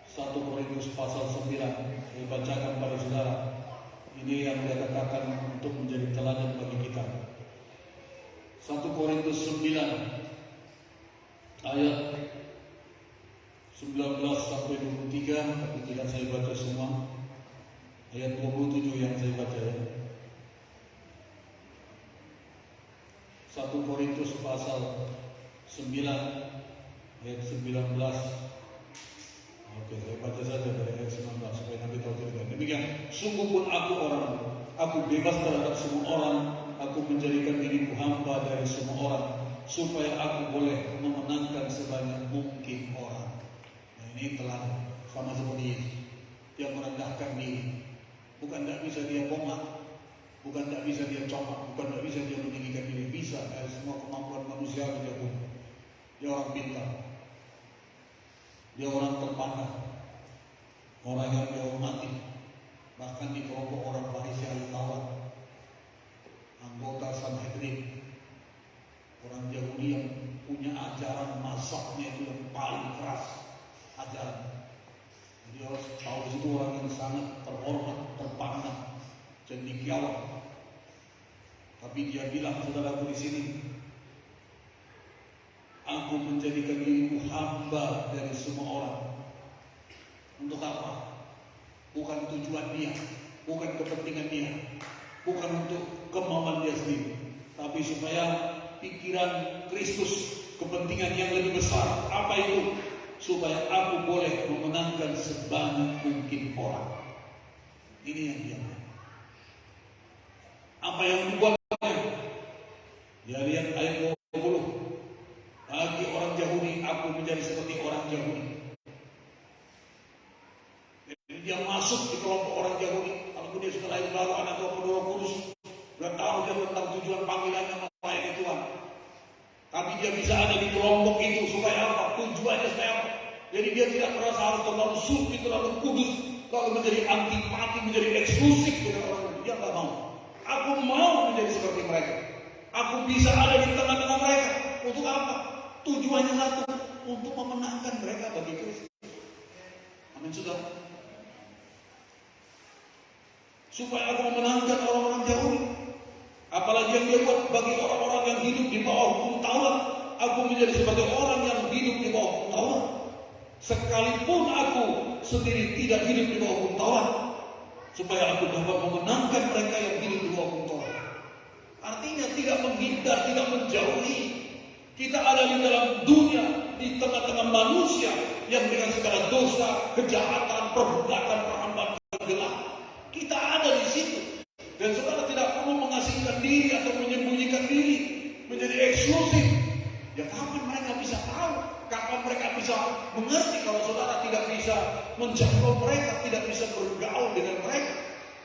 1 Korintus pasal 9, saya bacakan pada saudara. Ini yang dia katakan untuk menjadi teladan bagi kita. 1 Korintus 9 ayat 19 sampai 23, tapi tidak saya baca semua. Ayat 27 yang saya baca ya. 1 Korintus pasal 9 ayat 19. Oke, saya baca saja dari ayat 19 supaya nanti tahu cerita. Demikian, sungguh pun aku bebas terhadap semua orang, aku menjadikan diriku hamba dari semua orang, supaya aku boleh memenangkan sebanyak mungkin orang. Nah, ini telah sama seperti Yesus. Dia merendahkan diri. Bukan tidak bisa dia bomak, bukan tidak bisa dia comak, bukan tidak bisa dia meninggikan diri. Bisa, dari semua kemampuan manusia dia punya. Dia orang pintar. Dia orang terpandang, orang yang dihormati, bahkan di kelompok orang Farisi Alkitab, anggota Sanhedrin, orang Yahudi yang punya ajaran mazhabnya itu yang paling keras ajaran. Jadi Paulus itu orang yang sangat terhormat, terpandang, cendekiawan. Tapi dia bilang, saudaraku di sini, aku menjadikan diriku hamba dari semua orang. Untuk apa? Bukan tujuan dia, bukan kepentingan dia, bukan untuk kemauan dia sendiri, tapi supaya pikiran Kristus, kepentingan yang lebih besar. Apa itu? Supaya aku boleh memenangkan sebanyak mungkin orang. Ini yang dia mau. Apa yang membuatnya? Dia lihat ayat 20. Bagi orang Yahudi, aku menjadi seperti orang Yahudi. Jadi dia masuk di kelompok orang Yahudi. Kalau dia sudah lahir baru, anak Roh Kudus, sudah tahu dia tentang tujuan panggilannya melayani Tuhan. Tapi dia bisa ada di kelompok itu supaya apa? Tujuannya supaya apa? Jadi dia tidak merasa harus terlalu suci, terlalu kudus, lalu menjadi antipati, menjadi eksklusif dengan orang Yahudi. Dia tidak mau. Aku mau menjadi seperti mereka. Aku bisa ada di tengah-tengah mereka. Untuk apa? Tujuannya satu, untuk memenangkan mereka bagi Kristus. Amin, saudara. Supaya aku memenangkan orang-orang Yahudi. Apalagi yang dia buat bagi orang-orang yang hidup di bawah hukum Taurat. Aku menjadi sebagai orang yang hidup di bawah hukum Taurat. Sekalipun aku sendiri tidak hidup di bawah hukum Taurat, supaya aku dapat memenangkan mereka yang hidup di bawah hukum Taurat. Artinya tidak menghindar, tidak menjauhi. Kita ada di dalam dunia, di tengah-tengah manusia yang dengan segala dosa, kejahatan, perbudakan, perhambaan, kegelapan. Kita ada di situ. Dan saudara tidak perlu mengasingkan diri atau menyembunyikan diri, menjadi eksklusif. Ya kapan mereka bisa tahu? Kapan mereka bisa mengerti kalau saudara tidak bisa menjangkau mereka, tidak bisa bergaul dengan mereka,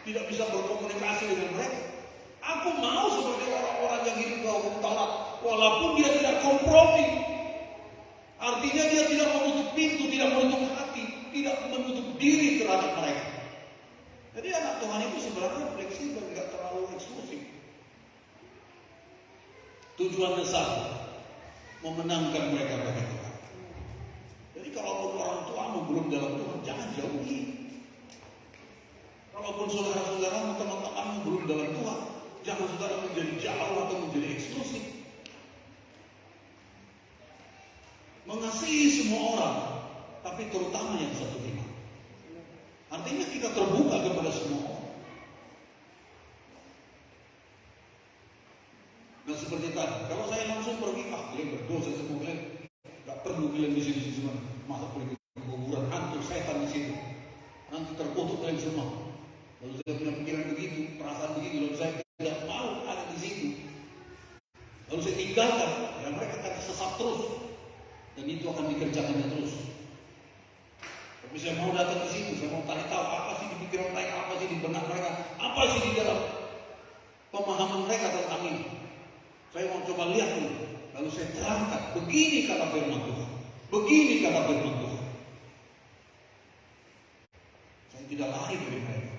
tidak bisa berkomunikasi dengan mereka? Aku mau sebagai orang-orang yang hidup dalam hukum Taurat, walaupun dia tidak kompromi. Artinya dia tidak menutup pintu, tidak menutup hati, tidak menutup diri terhadap mereka. Jadi anak Tuhan itu sebenarnya fleksibel, tidak terlalu eksklusif. Tujuannya satu, memenangkan mereka bagi Tuhan. Jadi kalaupun orang tuamu belum dalam Tuhan, jangan jauhi. Kalaupun saudara-saudaramu, teman-temanmu belum dalam Tuhan, jangan saudara menjadi jauh atau menjadi eksklusif. Mengasihi semua orang, tapi terutama yang satu iman. Artinya kita terbuka kepada semua orang. Nah seperti tadi, kalau saya langsung pergi, kalian berdosa semua, kalian gak perlu kalian di sini semua. Masa pergi ke kuburan, hantu setan di situ. Nanti terkutuk kalian semua. Lalu saya punya pikiran begitu, perasaan begitu, lalu saya tidak mau ada di situ. Lalu saya tinggalkan, ya mereka akan sesat terus. Dan itu akan dikerjakannya terus. Tapi saya mau datang ke situ, saya mau cari tahu apa sih di pikiran mereka, apa sih di benak mereka, apa sih di dalam pemahaman mereka tentang ini. Saya mau coba lihat dulu. Lalu saya terangkan, begini kata firman Tuhan, begini kata firman Tuhan. Saya tidak lari dari mereka.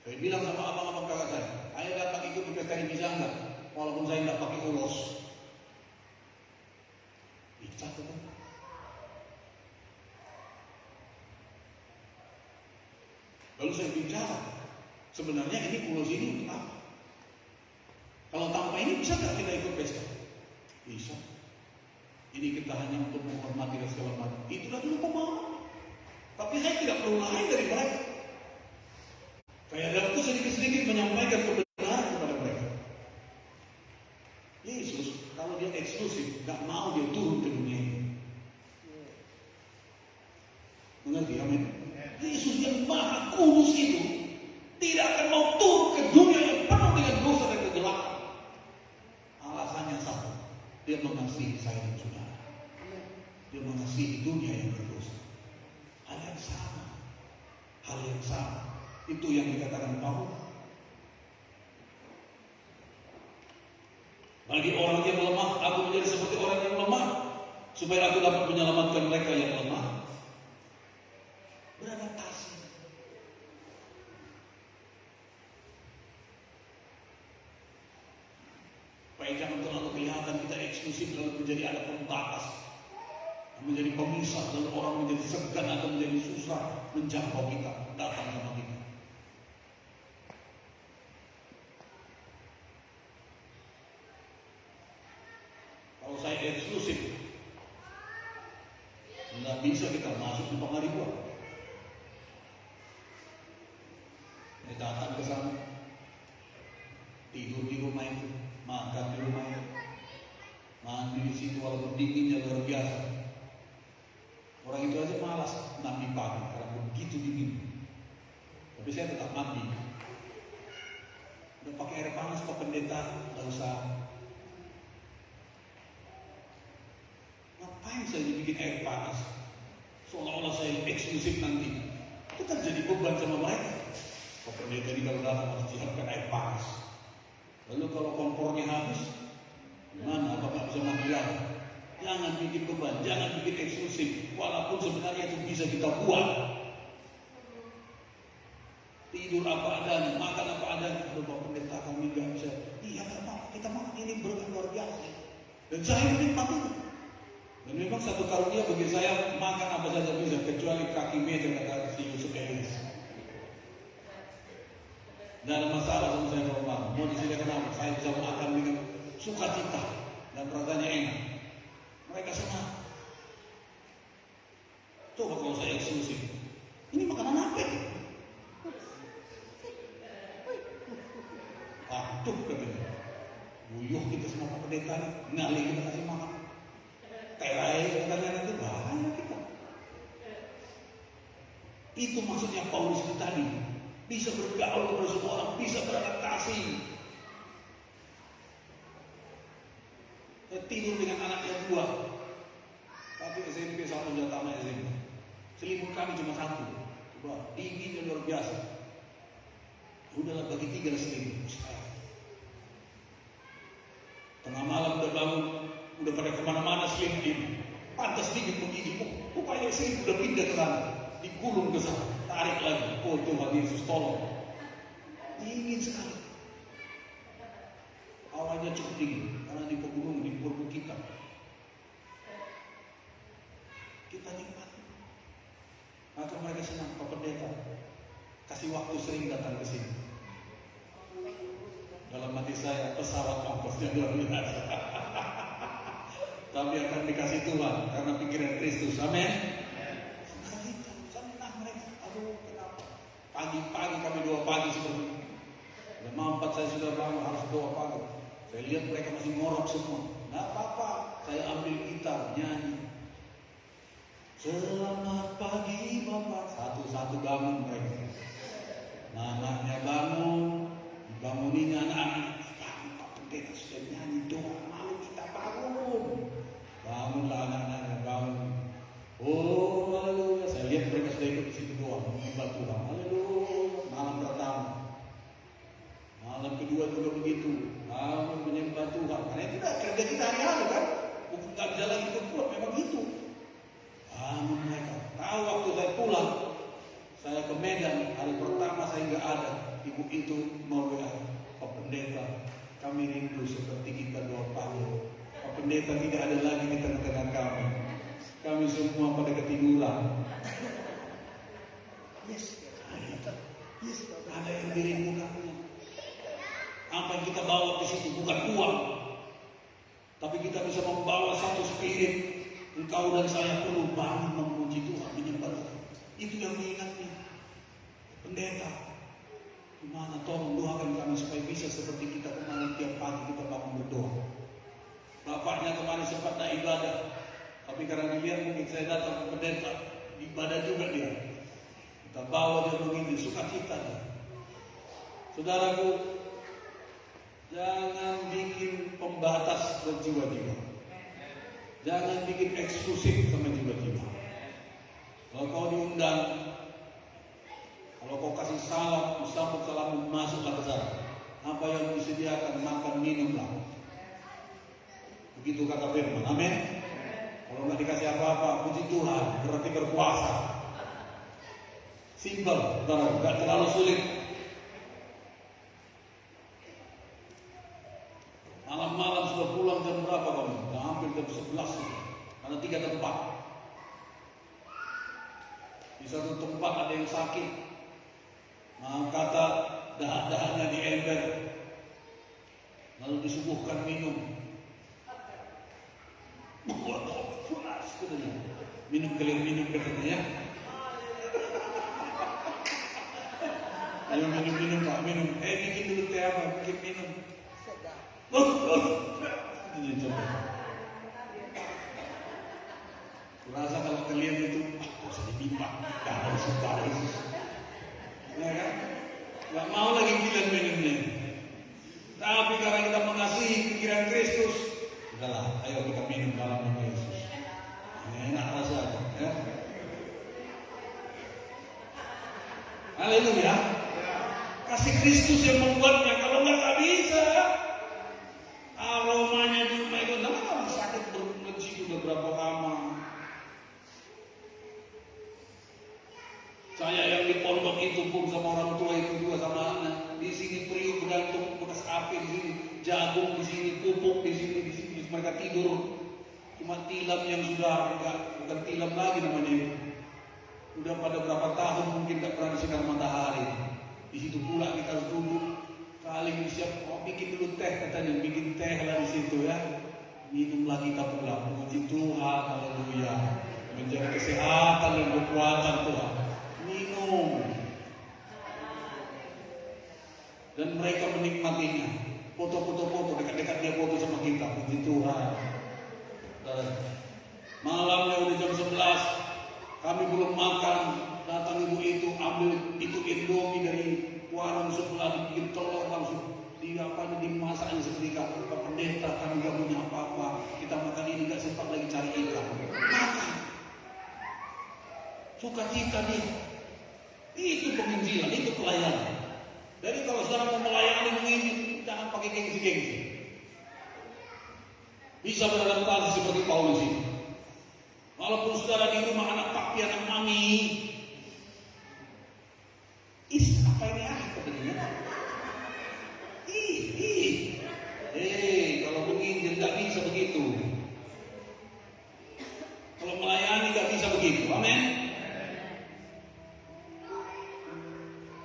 Saya bilang sama abang-abang kakak saya, ayo datang ikut pesta ini bisa enggak? Walaupun saya tidak pakai ulos. Bisa kan? Lalu saya bicara, sebenarnya ini ulos ini untuk apa? Kalau tanpa ini bisa nggak kita ikut pesta? Bisa. Ini kita hanya untuk menghormati dan segala macam. Itulah dulu pemahaman. Tapi saya tidak perlu lain dari mereka. Saya dalam itu sedikit-sedikit menyampaikan kebenaran kepada mereka. Yesus, kalau dia eksklusif, nggak mau dia turun ke dunia ini. Mengerti? Amin. Yesus yang maha kudus itu tidak akan mau turun ke dunia yang penuh dengan dosa dan kegelapan. Alasannya satu, dia mengasihi saya dan saudara. Dia mengasihi dunia yang berdosa. Hal yang sama. Hal yang sama. Itu yang dikatakan Paulus. Bagi orang yang lemah, aku menjadi seperti orang yang lemah, supaya aku dapat menyelamatkan mereka yang lemah. Beradaptasi. Supaya jangan terlalu kelihatan kita eksklusif lalu menjadi ada pembatas, menjadi pemisah, lalu orang menjadi segan atau menjadi susah menjangkau kita, datang sama kita. Kalau saya eksklusif, nggak bisa kita masuk di pengaribuan. Saya datang ke sana, tidur di rumah itu, makan di rumah itu, mandi di situ walaupun dinginnya luar biasa. Orang itu aja malas mandi pagi karena begitu dingin. Tapi saya tetap mandi. Udah pakai air panas Pak Pendeta, nggak usah. Ngapain saya dibikin air panas? Seolah-olah saya eksklusif nanti. Itu kan jadi beban sama mereka. Pak Pendeta ini kalau datang harus siapkan air panas. Lalu kalau kompornya habis, gimana? Apakah bisa mandi lagi? Jangan bikin beban, jangan bikin eksklusif. Walaupun sebenarnya itu bisa kita buat. Tidur apa adanya, makan apa adanya. Kalau Pak Pendeta kami nggak bisa. Iya nggak apa-apa, kita makan ini berkat luar biasa. Dan saya menikmati itu. Dan memang satu karunia bagi saya makan apa saja bisa kecuali kaki meja kata si Yusuf Elis. Tidak ada masalah sama saya kalau makan. Mau disediakan apa? Saya bisa makan dengan sukacita dan rasanya enak. Mereka senang. Coba kalau saya eksklusif, ini makanan apa ini? Aduh katanya, buyuh kita semua Pak Pendeta, ngali kita kasih makan. Terai katanya nanti bahaya kita. Itu maksudnya Paulus tadi, bisa bergaul kepada semua orang, bisa beradaptasi. Saya tidur dengan anak yang dua, tapi SMP sama tamat SMP. Selimut kami cuma satu, coba dinginnya luar biasa. Udahlah bagi 3 selimut. Tengah malam udah bangun, udah pada kemana-mana selimut ini. Pantas dingin begini, upaya selimut udah pindah ke sana, digulung ke sana, tarik lagi. Oh Tuhan Yesus tolong. Dingin sekali. Awalnya cukup dingin karena di pegunungan, di perbukitan. Kita nikmati. Maka mereka senang, Pak Pendeta kasih waktu sering datang ke sini. Dalam hati saya pesawat ongkosnya luar biasa. Tapi akan dikasih Tuhan karena pikiran Kristus. Amin. Senang mereka. Aduh kenapa? Pagi-pagi kami doa pagi seperti ini. Jam 4 saya sudah bangun harus doa pagi. Saya lihat mereka masih ngorok semua. Nggak apa-apa. Saya ambil gitar nyanyi. Selamat pagi Bapak. Satu-satu bangun mereka. Anaknya bangun, bangunin anak-anak. Bangun Pak Pendeta sudah nyanyi doa. Malu kita bangun. Bangunlah anak-anaknya bangun. Oh haleluya. Saya lihat mereka sudah ikut di situ doa. Menyembah Tuhan. Haleluya. Malam pertama. Malam kedua juga begitu. Bangun menyembah Tuhan. Karena itu udah kerja kita hari-hari kan. Bukan tak bisa lagi berbuat. Memang itu. Bangun mereka. Tahu waktu saya pulang, saya ke Medan, hari pertama saya nggak ada. Ibu itu mau WA, Pak Pendeta, kami rindu seperti kita doa pagi. Pak Pendeta tidak ada lagi di tengah-tengah kami. Kami semua pada ketiduran. Yes, ada yang dirindukan. Apa yang kita bawa di situ bukan uang, tapi kita bisa membawa satu spirit. Engkau dan saya perlu bangun memuji Tuhan, menyembah Tuhan. Itu yang diingatnya. Pendeta, gimana tolong doakan kami supaya bisa seperti kita kemarin tiap pagi kita bangun berdoa. Bapaknya kemarin sempat nak ibadah, tapi karena dilihat mungkin saya datang ke pendeta, ibadah juga dia. Kita bawa dia begini, sukacita dia. Saudaraku, jangan bikin pembatas berjiwa-jiwa. Jangan bikin eksklusif sama jiwa-jiwa. Kalau kau diundang, kalau kau kasih salam, disambut salam, masuklah ke sana. Apa yang disediakan, makan, minumlah. Begitu kata firman. Amin. Kalau nggak dikasih apa-apa, puji Tuhan, berarti berpuasa. Simpel, nggak terlalu sulit. Malam-malam sudah pulang jam berapa kamu? Hampir jam 11 karena 3 tempat. Di satu tempat ada yang sakit, kata dahak-dahaknya di ember, lalu disuguhkan minum. Minum kelir minum katanya ya. Ayo minum Pak, minum. Bikin dulu teh apa? Bikin minum. Ini coba. Rasa kalau kalian itu, kok saya dipimpak, garis. Ya kan? Gak mau lagi bilang minumnya. Tapi karena kita mengasihi pikiran Kristus, udahlah, ayo kita minum dalam nama Yesus. Enak rasanya, ya. Haleluya. Kasih Kristus yang membuatnya, kalau nggak bisa. Aromanya di rumah itu, nah sakit berbenci beberapa lama. Saya yang di pondok itu pun sama orang tua itu juga sama anak. Di sini periuk bergantung bekas api, di sini jagung, di sini pupuk, di sini mereka tidur. Cuma tilam yang sudah bukan tilam lagi namanya. Udah pada berapa tahun mungkin tak pernah disinar matahari. Di situ pula kita harus duduk. Kali ini siap, bikin dulu teh katanya, bikin teh lah di situ ya. Minumlah kita pula, puji Tuhan, haleluya. Menjadi kesehatan dan kekuatan Tuhan. Minum. Dan mereka menikmatinya. Foto-foto, dekat-dekat dia foto sama kita, puji Tuhan. Dan malamnya udah jam 11, kami belum makan. Datang ibu itu, ambil itu Indomie dari warung sebelah, dibikin telur langsung dimasak seketika. Pak Pendeta, kami gak punya apa-apa, kita makan ini, gak sempat lagi cari ikan. Makan. Sukacita dia. Itu penginjilan, itu pelayanan. Jadi kalau saudara mau melayani begini, jangan pakai gengsi-gengsi. Bisa beradaptasi seperti Paulus ini. Walaupun saudara di rumah anak papi, anak mami, apa ini katanya? Kalau menginjil gak bisa begitu. Kalau melayani gak bisa begitu. Amin.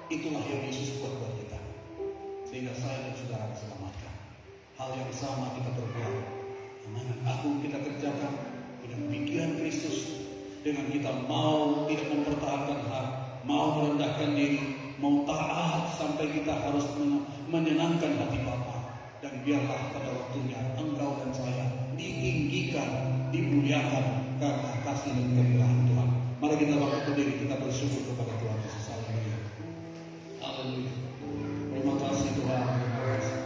Itulah yang Yesus buat kita, sehingga saya dan saudara diselamatkan. Hal yang sama kita berbuat. Amanat agung kita kerjakan dengan pikiran Kristus, dengan kita mau tidak mempertahankan hak, mau merendahkan diri, mau taat sampai kita harus menyenangkan hati Bapa. Dan biarlah pada waktunya engkau dan saya ditinggikan, dimuliakan karena kasih dan kemurahan Tuhan. Mari kita bangkit berdiri, kita bersyukur kepada Tuhan Yesus. Haleluya. Haleluya. Terima kasih Tuhan. Terima kasih.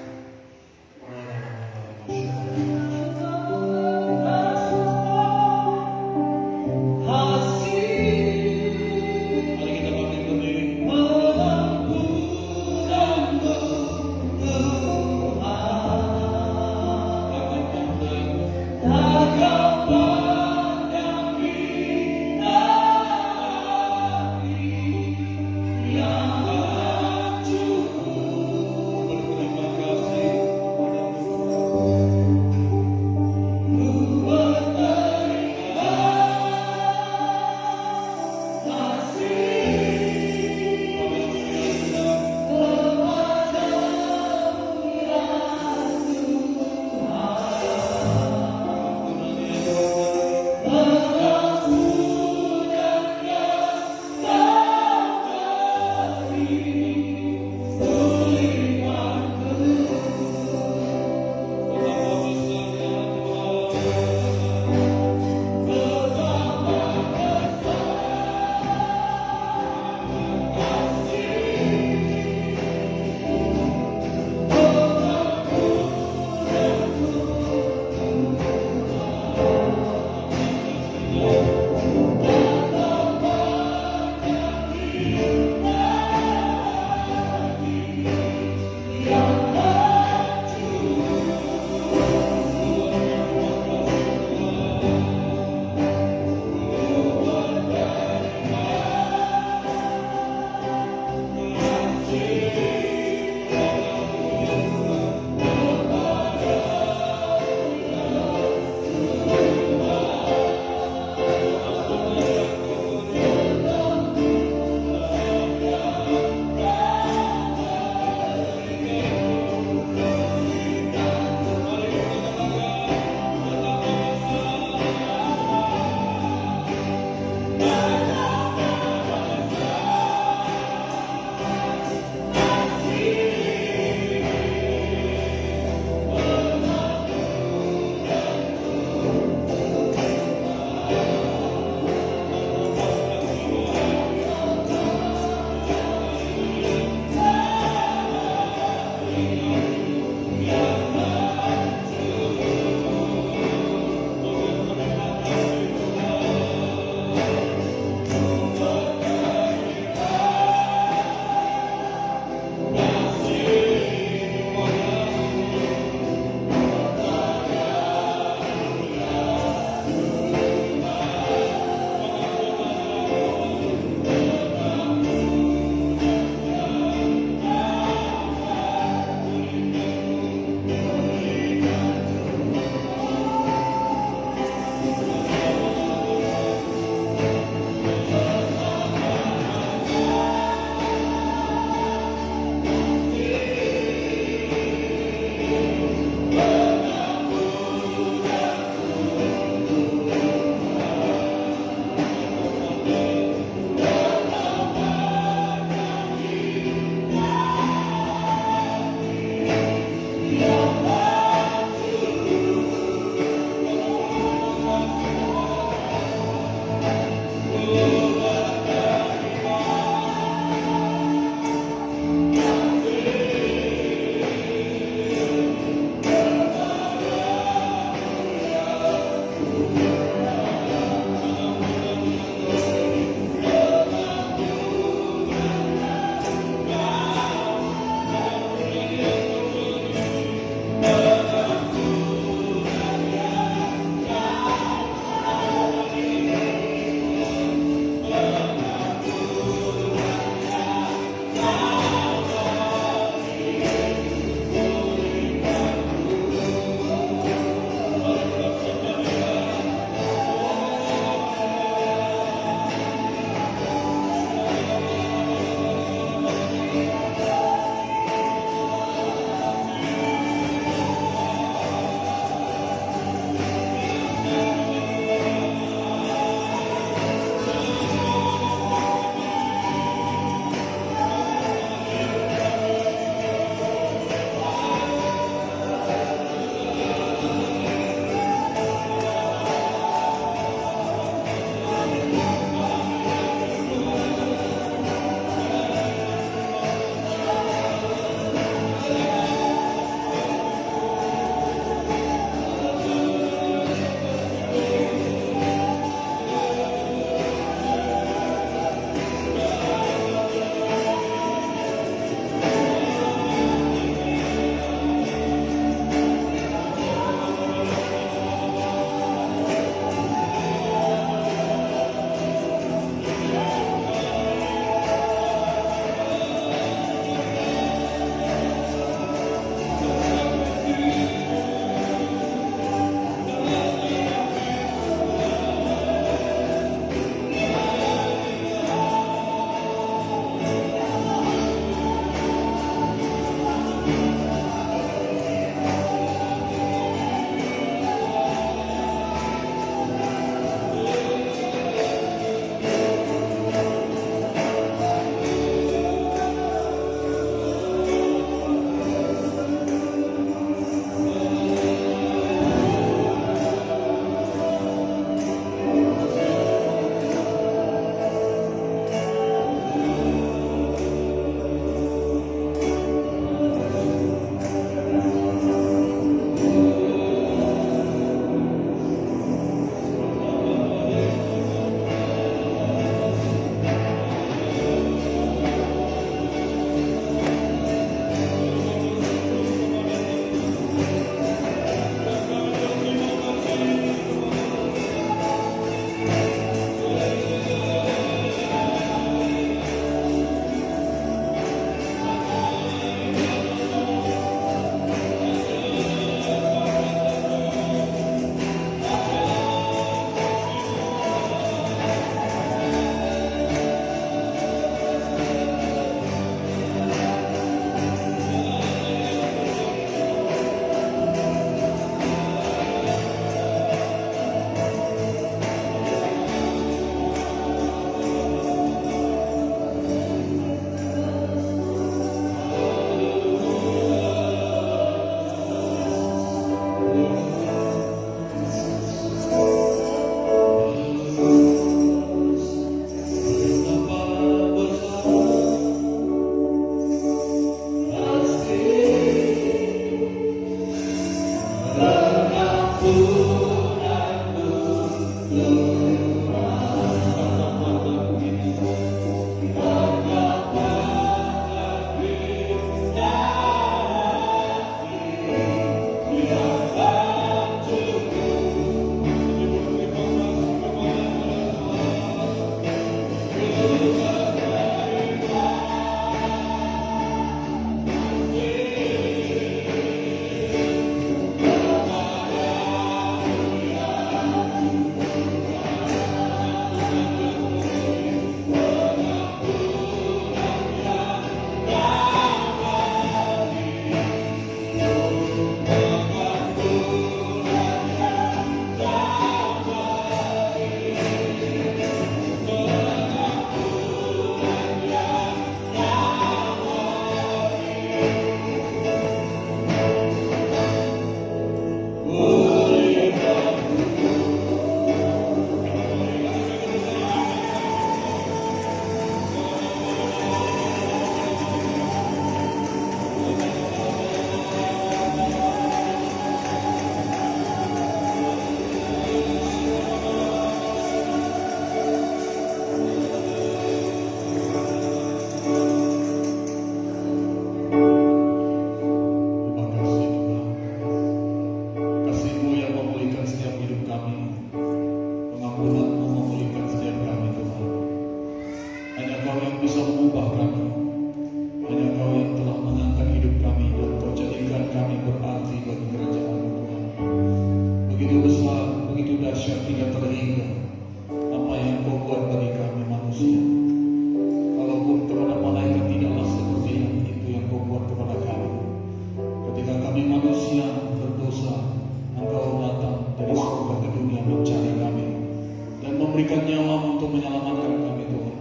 memberikan nyawa untuk menyelamatkan kami Tuhan.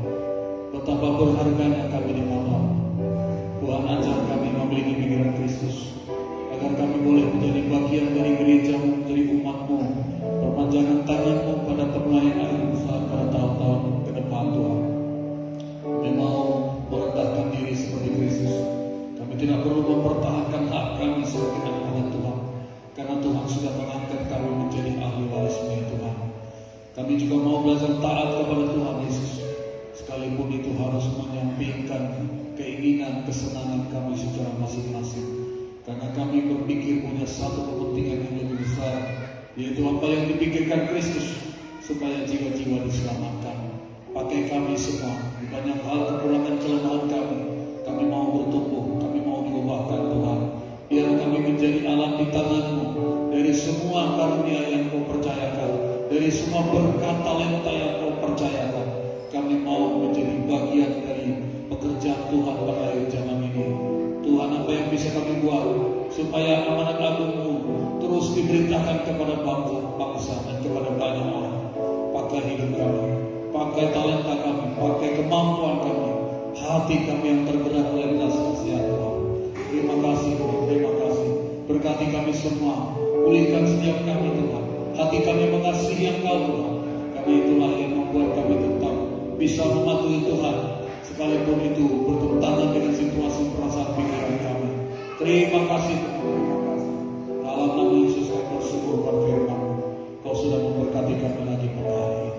Betapa berharganya kami di malam. Tuhan ajar kami memiliki pikiran Kristus, agar kami boleh menjadi bagian dari gereja, menjadi umat-Mu, perpanjangan tangan-Mu pada pelayanan saat pada tahun-tahun ke depan Tuhan. Kami mau merendahkan diri seperti Kristus. Kami tidak perlu mempertahankan hak kami sebagai anak-anak Tuhan, karena Tuhan sudah mengangkat kami menjadi ahli waris-Nya Tuhan. Kami juga mau belajar taat kepada Tuhan Yesus, sekalipun itu harus menyampingkan keinginan, kesenangan kami secara masing-masing. Karena kami berpikir punya satu kepentingan yang lebih besar, yaitu apa yang dipikirkan Kristus, supaya jiwa-jiwa diselamatkan. Pakai kami semua, di banyak hal kekurangan kelemahan kami mau bertumbuh, kami mau diubahkan Tuhan. Biar kami menjadi alat di tangan-Mu, dari semua karunia yang Kau percayakan, dari semua berkat talenta yang Kau percayakan. Kami mau menjadi bagian dari pekerjaan Tuhan pada akhir zaman ini. Tuhan, apa yang bisa kami buat supaya amanat agung-Mu terus diberitakan kepada bangsa dan kepada banyak orang. Pakai hidup kami, pakai talenta kami, pakai kemampuan kami, hati kami yang tergerak oleh belas kasihan Tuhan. Terima kasih Tuhan, terima kasih. Berkati kami semua, pulihkan setiap kami Tuhan. Hati kami mengasihi Engkau Tuhan, karena itulah yang membuat kami tetap bisa mematuhi Tuhan, sekalipun itu bertentangan dengan situasi perasaan pikiran kami. Terima kasih Tuhan, terima kasih. Dalam nama Yesus kami bersyukur berfirman, Kau sudah memberkati kami lagi pada hari ini.